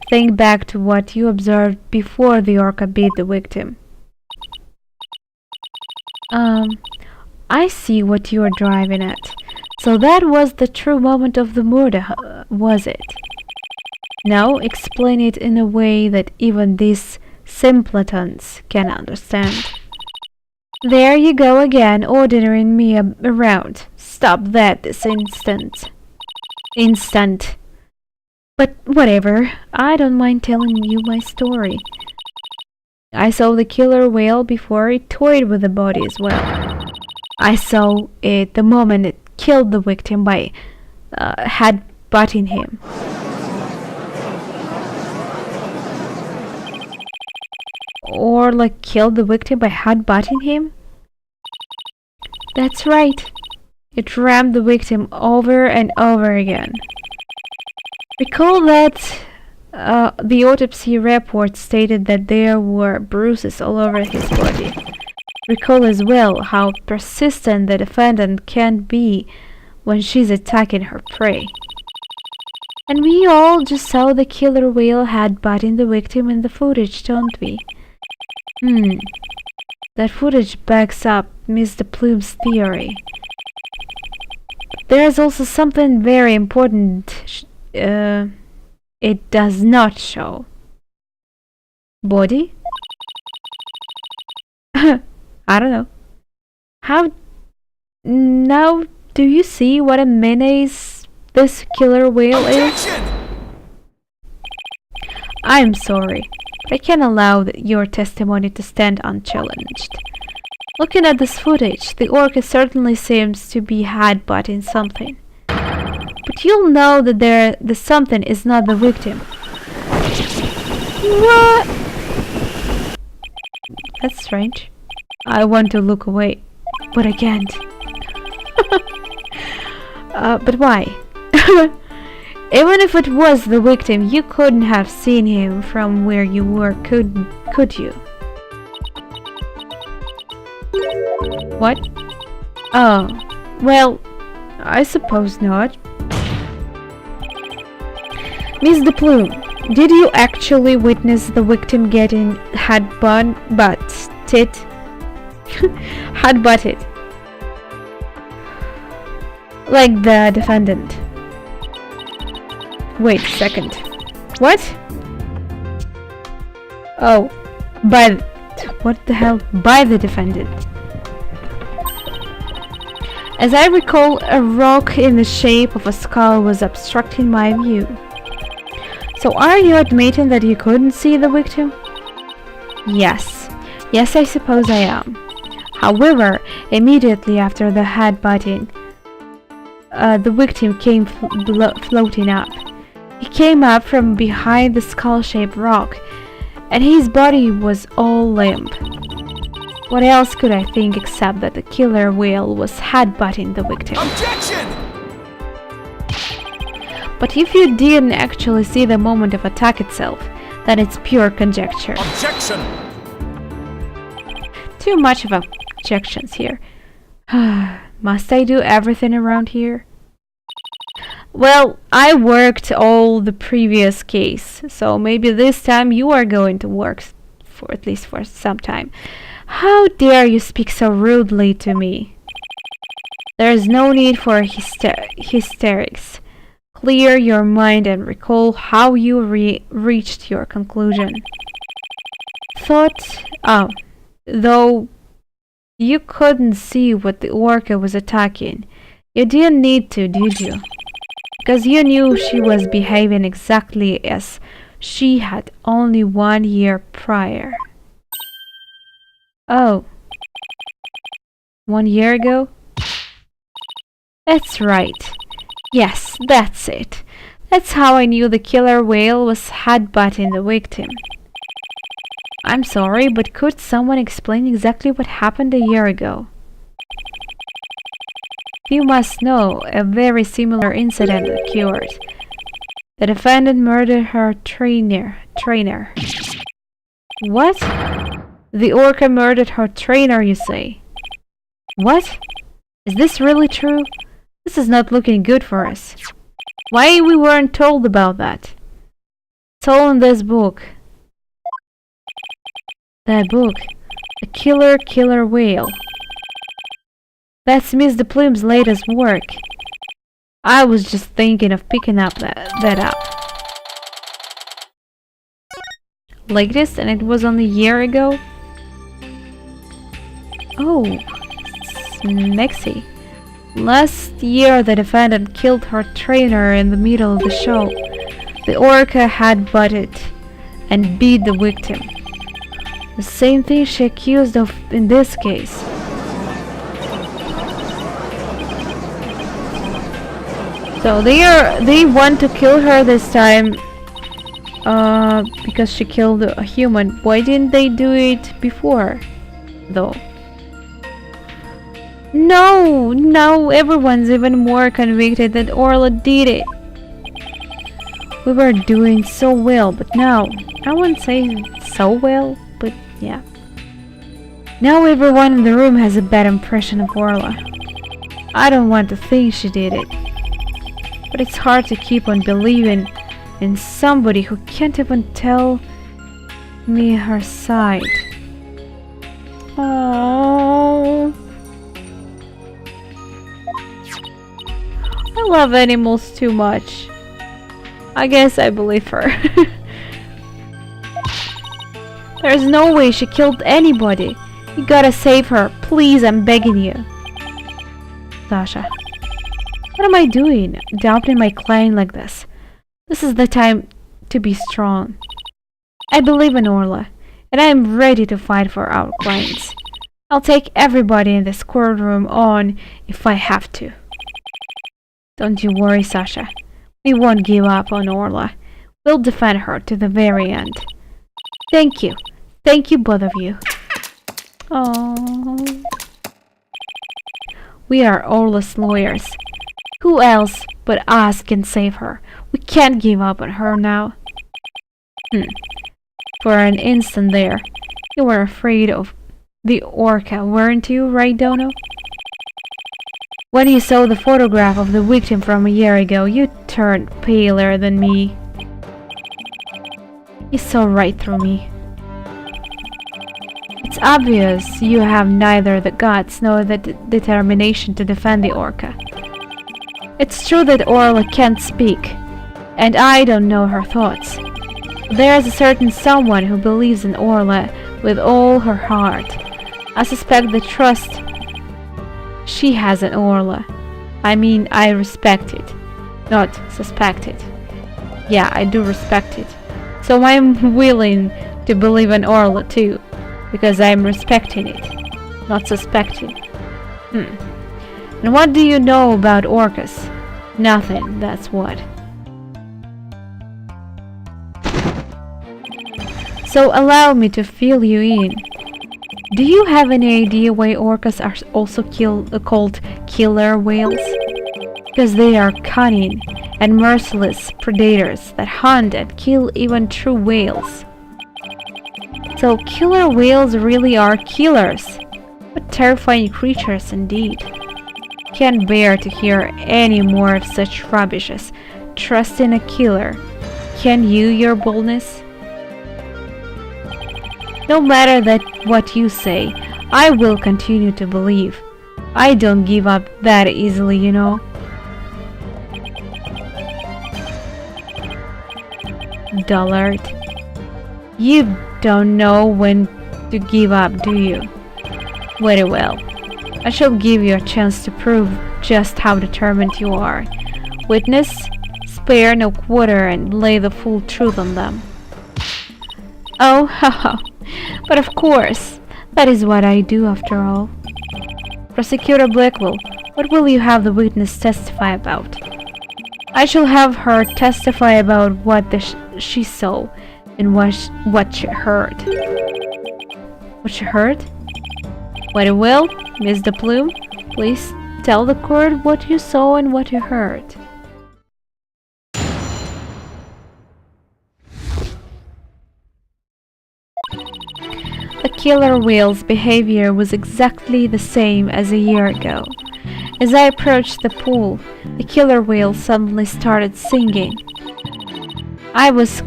Think back to what you observed before the orca beat the victim. I see what you are driving at. So that was the true moment of the murder, was it? Now explain it in a way that even these simpletons can understand. There you go again, ordering me around. Stop that this instant. But whatever, I don't mind telling you my story. I saw the killer whale before it toyed with the body as well. I saw it the moment it killed the victim by head-butting him. Or like killed the victim by head-butting him? That's right. It rammed the victim over and over again. Recall that the autopsy report stated that there were bruises all over his body. Recall as well how persistent the defendant can be when she's attacking her prey. And we all just saw the killer whale head-butting the victim in the footage, don't we? That footage backs up Mr. Plume's theory. There is also something very important it does not show. Body? I don't know. How now do you see what a menace this killer whale is? I'm sorry, but I can't allow your testimony to stand unchallenged. Looking at this footage, the orca certainly seems to be head-butting something. But you'll know that the something is not the victim. What? That's strange. I want to look away, but I can't. But why? Even if it was the victim, you couldn't have seen him from where you were, could you? What? Oh, well, I suppose not. Miss de Plume, did you actually witness the victim getting head-butted? Head-butted. Like the defendant. Wait a second. What? Oh, what the hell? By the defendant. As I recall, a rock in the shape of a skull was obstructing my view. So are you admitting that you couldn't see the victim? Yes. Yes, I suppose I am. However, immediately after the head-butting, the victim came floating up. He came up from behind the skull-shaped rock, and his body was all limp. What else could I think except that the killer whale was head-butting the victim? Objection! But if you didn't actually see the moment of attack itself, then it's pure conjecture. Objection! Too much of objections here. Must I do everything around here? Well, I worked all the previous case, so maybe this time you are going to work for at least for some time. How dare you speak so rudely to me? There is no need for hysterics. Clear your mind and recall how you reached your conclusion. Though you couldn't see what the orca was attacking, you didn't need to, did you? Because you knew she was behaving exactly as she had only 1 year prior. Oh. 1 year ago? That's right. Yes, that's it. That's how I knew the killer whale was head-butting the victim. I'm sorry, but could someone explain exactly what happened a year ago? You must know, a very similar incident occurred. The defendant murdered her trainer. What? The orca murdered her trainer, you say? What? Is this really true? This is not looking good for us. Why we weren't told about that? It's all in this book. That book. The Killer Whale. That's Miss De Plume's latest work. I was just thinking of picking up that up. Latest, and it was only a year ago? Oh, Mexi. Last year the defendant killed her trainer in the middle of the show. The orca had butted and beat the victim. The same thing she accused of in this case. So they want to kill her this time because she killed a human. Why didn't they do it before, though? No, everyone's even more convicted that Orla did it. We were doing so well, but now, I wouldn't say so well, but yeah. Now everyone in the room has a bad impression of Orla. I don't want to think she did it. But it's hard to keep on believing in somebody who can't even tell me her side. Oh, I love animals too much. I guess I believe her. There's no way she killed anybody. You gotta save her. Please, I'm begging you. Sasha. What am I doing? Doubting my client like this. This is the time to be strong. I believe in Orla, and I am ready to fight for our clients. I'll take everybody in this courtroom on if I have to. Don't you worry, Sasha. We won't give up on Orla. We'll defend her to the very end. Thank you. Thank you, both of you. Oh. We are Orla's lawyers. Who else but us can save her? We can't give up on her now. For an instant there, you were afraid of the orca, weren't you, right, Dono? When you saw the photograph of the victim from a year ago, you turned paler than me. You saw right through me. It's obvious you have neither the guts nor the determination to defend the orca. It's true that Orla can't speak, and I don't know her thoughts. There's a certain someone who believes in Orla with all her heart. I suspect the trust she has in Orla. I mean, I respect it, not suspect it. Yeah, I do respect it. So I'm willing to believe in Orla too, because I'm respecting it, not suspecting. And what do you know about orcas? Nothing, that's what. So allow me to fill you in. Do you have any idea why orcas are also called killer whales? Because they are cunning and merciless predators that hunt and kill even true whales. So killer whales really are killers. What terrifying creatures indeed. Can't bear to hear any more of such rubbish as trust in a killer. Can you, your boldness? No matter what you say, I will continue to believe. I don't give up that easily, you know. Dullard. You don't know when to give up, do you? Very well. I shall give you a chance to prove just how determined you are. Witness, spare no quarter and lay the full truth on them. Oh, haha. But of course, that is what I do after all. Prosecutor Blackwell, what will you have the witness testify about? I shall have her testify about what she saw and what she heard. What she heard? Very well, Miss De Plume, please tell the court what you saw and what you heard. The killer whale's behavior was exactly the same as a year ago. As I approached the pool, the killer whale suddenly started singing. I was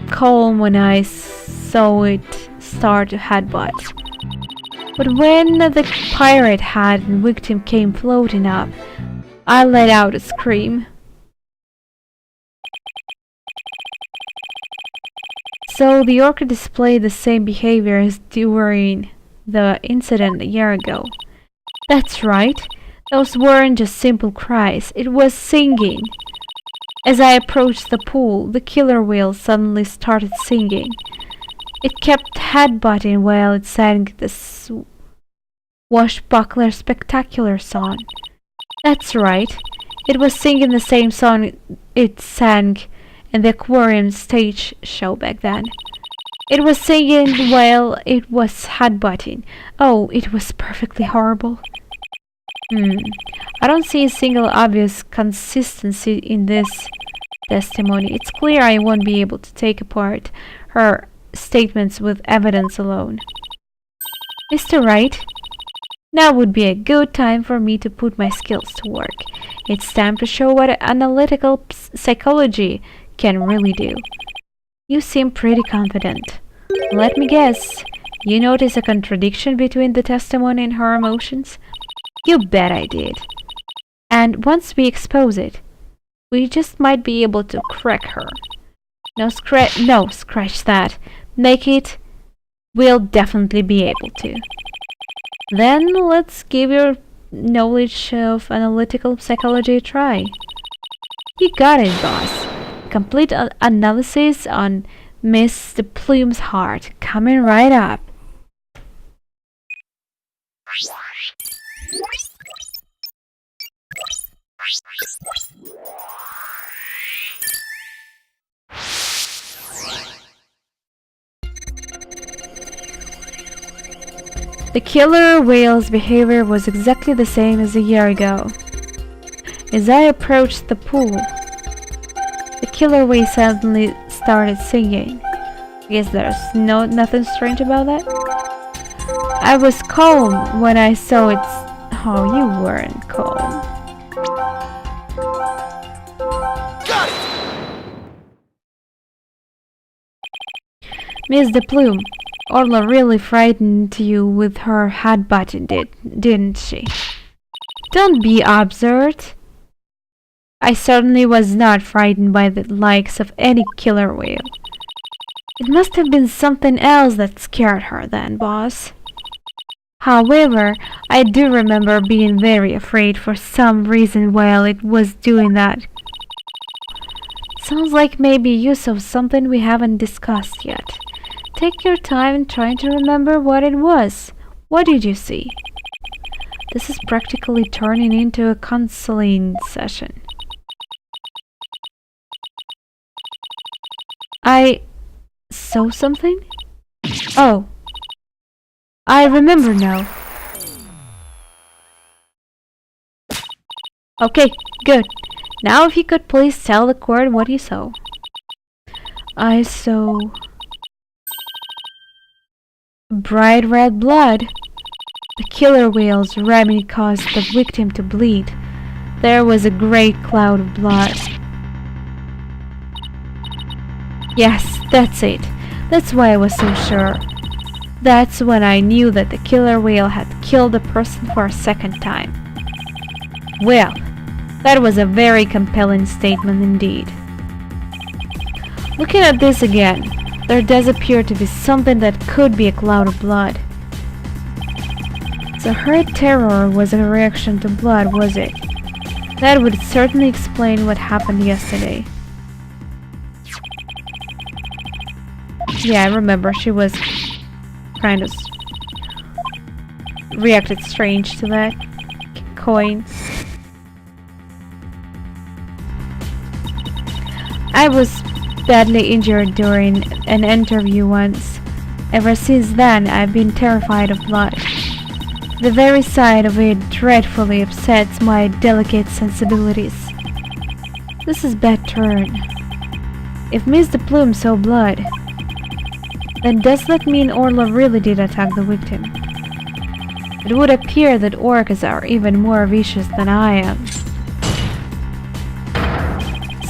calm when I saw it start to headbutt. But when the pirate hat and victim came floating up, I let out a scream. So the orca displayed the same behavior as during the incident a year ago. That's right. Those weren't just simple cries, it was singing. As I approached the pool, the killer whale suddenly started singing. It kept headbutting while it sang the swashbuckler spectacular song. That's right, it was singing the same song it sang in the aquarium stage show back then. It was singing while it was headbutting. Oh, it was perfectly horrible. I don't see a single obvious consistency in this testimony. It's clear I won't be able to take apart her statements with evidence alone. Mr. Wright, now would be a good time for me to put my skills to work. It's time to show what analytical psychology can really do. You seem pretty confident. Let me guess, you notice a contradiction between the testimony and her emotions? You bet I did. And once we expose it, we just might be able to crack her. No, scratch that. Naked, we'll definitely be able to. Then let's give your knowledge of analytical psychology a try. You got it, boss. Complete analysis on Miss the Plume's heart coming right up. The killer whale's behavior was exactly the same as a year ago. As I approached the pool, the killer whale suddenly started singing. I guess there's nothing strange about that. I was calm when I saw it. Oh, you weren't calm. Got it! Miss the Plume, Orla really frightened you with her headbutting, didn't she? Don't be absurd. I certainly was not frightened by the likes of any killer whale. It must have been something else that scared her then, boss. However, I do remember being very afraid for some reason while it was doing that. Sounds like maybe you saw something we haven't discussed yet. Take your time trying to remember what it was. What did you see? This is practically turning into a counseling session. I saw something? Oh. I remember now. Okay, good. Now if you could please tell the court what you saw. I saw bright red blood. The killer whale's ramming caused the victim to bleed. There was a great cloud of blood. Yes, that's it. That's why I was so sure. That's when I knew that the killer whale had killed a person for a second time. Well, that was a very compelling statement indeed. Looking at this again, there does appear to be something that could be a cloud of blood. So her terror was a reaction to blood, was it? That would certainly explain what happened yesterday. Yeah, I remember she was kind of reacted strange to that coin. I was badly injured during an interview once. Ever since then, I've been terrified of blood. The very sight of it dreadfully upsets my delicate sensibilities. This is bad turn. If Miss the Plume saw blood, then does that mean Orla really did attack the victim? It would appear that orcas are even more vicious than I am.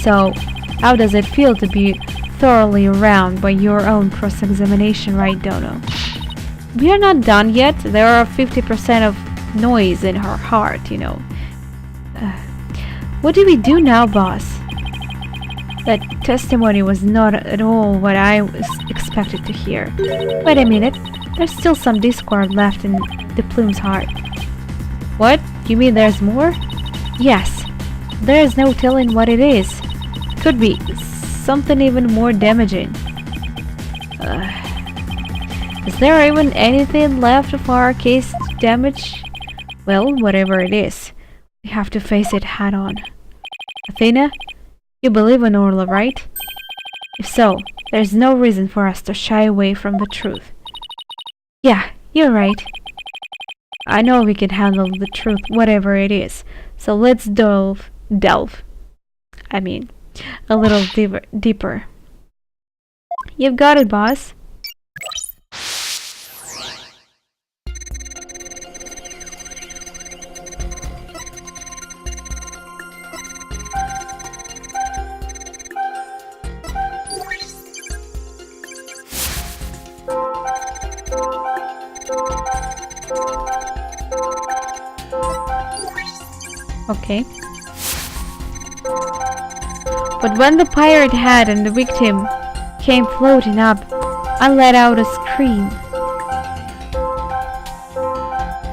So, how does it feel to be thoroughly aroused by your own cross-examination, right, Dono? We are not done yet. There are 50% of noise in her heart, you know. What do we do now, boss? That testimony was not at all what I expected to hear. Wait a minute. There's still some discord left in the Plume's heart. What? You mean there's more? Yes. There is no telling what it is. Could be something even more damaging. Is there even anything left of our case to damage? Well, whatever it is, we have to face it head on. Athena, you believe in Orla, right? If so, there's no reason for us to shy away from the truth. Yeah, you're right. I know we can handle the truth, whatever it is. So let's delve. I mean, a little deeper. You've got it, boss. Okay. But when the pirate hat and the victim came floating up, I let out a scream.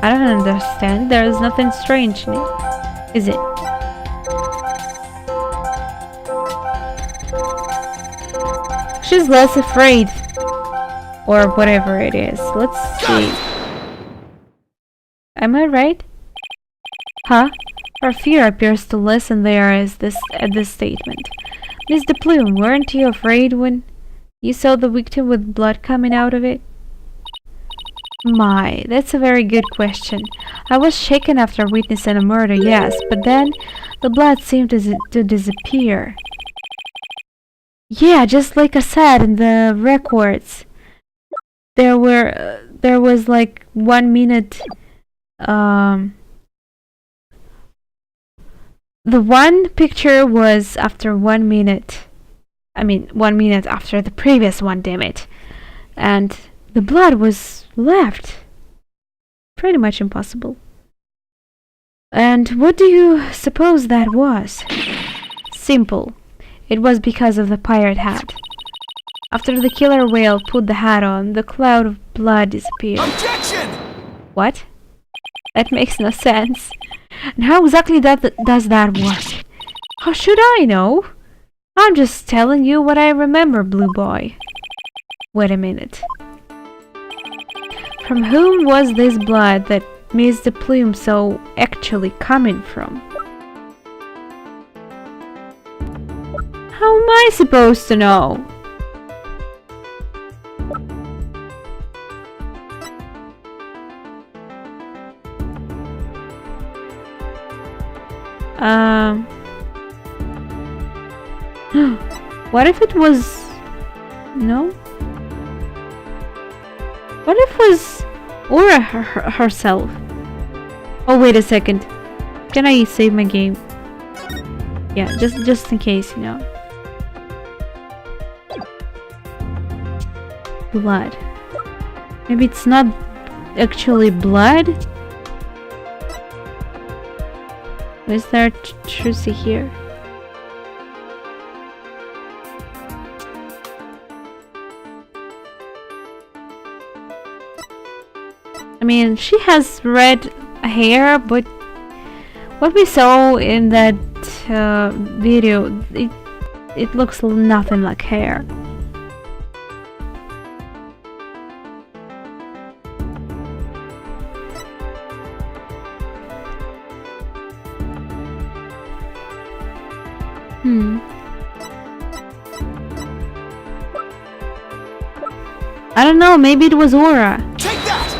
I don't understand. There is nothing strange in it, is it? She's less afraid. Or whatever it is. Let's see. Am I right? Huh? Her fear appears to lessen there at this statement. Miss de Plume, weren't you afraid when you saw the victim with blood coming out of it? My, that's a very good question. I was shaken after witnessing a murder, yes, but then the blood seemed to disappear. Yeah, just like I said in the records. There was like 1 minute, the one picture was after 1 minute. I mean, 1 minute after the previous one, damn it. And the blood was left. Pretty much impossible. And what do you suppose that was? Simple. It was because of the pirate hat. After the killer whale put the hat on, the cloud of blood disappeared. Objection! What? That makes no sense. And how exactly does that work? How should I know? I'm just telling you what I remember, Blue Boy. Wait a minute. From whom was this blood that Miss de Plume saw actually coming from? How am I supposed to know? What if it was... No? What if it was Aura herself? Oh, wait a second. Can I save my game? Yeah, just in case, you know. Blood. Maybe it's not actually blood? Is there truth here? I mean, she has red hair, but what we saw in that video, it looks nothing like hair. I don't know, maybe it was Aura. Take that!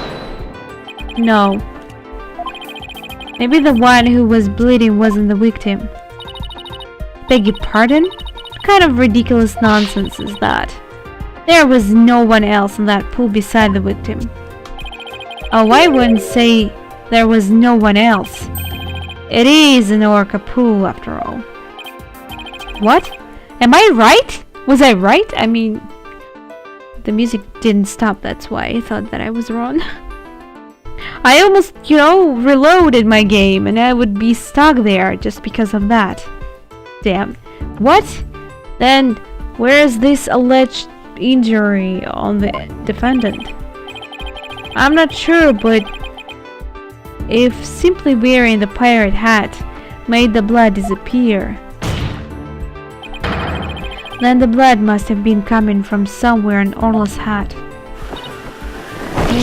No. Maybe the one who was bleeding wasn't the victim. Beg your pardon? What kind of ridiculous nonsense is that? There was no one else in that pool beside the victim. Oh, I wouldn't say there was no one else. It is an orca pool after all. What? Am I right? Was I right? I mean, the music didn't stop, that's why I thought that I was wrong. I almost, reloaded my game and I would be stuck there just because of that. Damn. What? Then, where is this alleged injury on the defendant? I'm not sure, but if simply wearing the pirate hat made the blood disappear, then the blood must have been coming from somewhere in Orla's hat.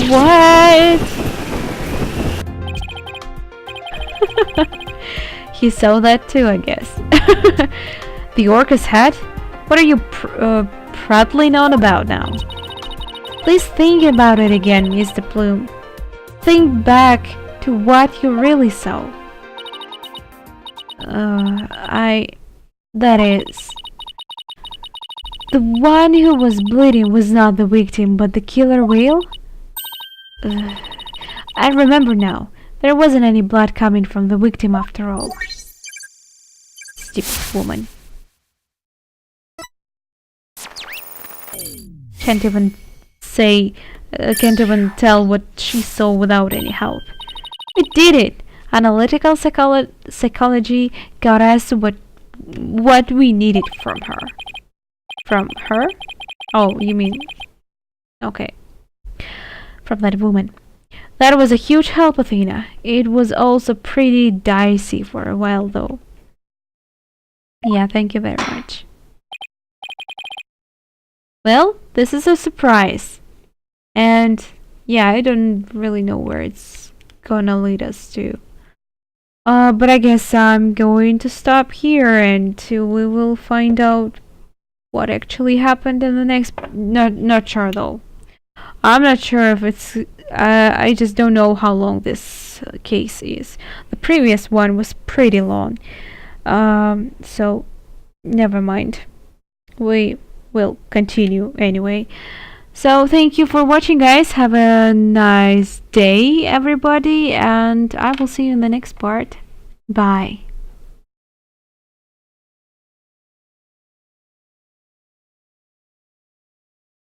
What? He saw that too, I guess. The orca's hat? What are you prattling on about now? Please think about it again, Mr. Plume. Think back to what you really saw. That is... The one who was bleeding was not the victim, but the killer whale? I remember now. There wasn't any blood coming from the victim after all. Stupid woman. Can't even tell what she saw without any help. It did it! Analytical psychology got us what we needed from her. From her? Oh, you mean... Okay. From that woman. That was a huge help, Athena. It was also pretty dicey for a while, though. Yeah, thank you very much. Well, this is a surprise. And, yeah, I don't really know where it's gonna lead us to. But I guess I'm going to stop here until we will find out what actually happened in the next... Not sure, though. I'm not sure if it's... I just don't know how long this case is. The previous one was pretty long. So, never mind. We will continue anyway. So, thank you for watching, guys. Have a nice day, everybody. And I will see you in the next part. Bye.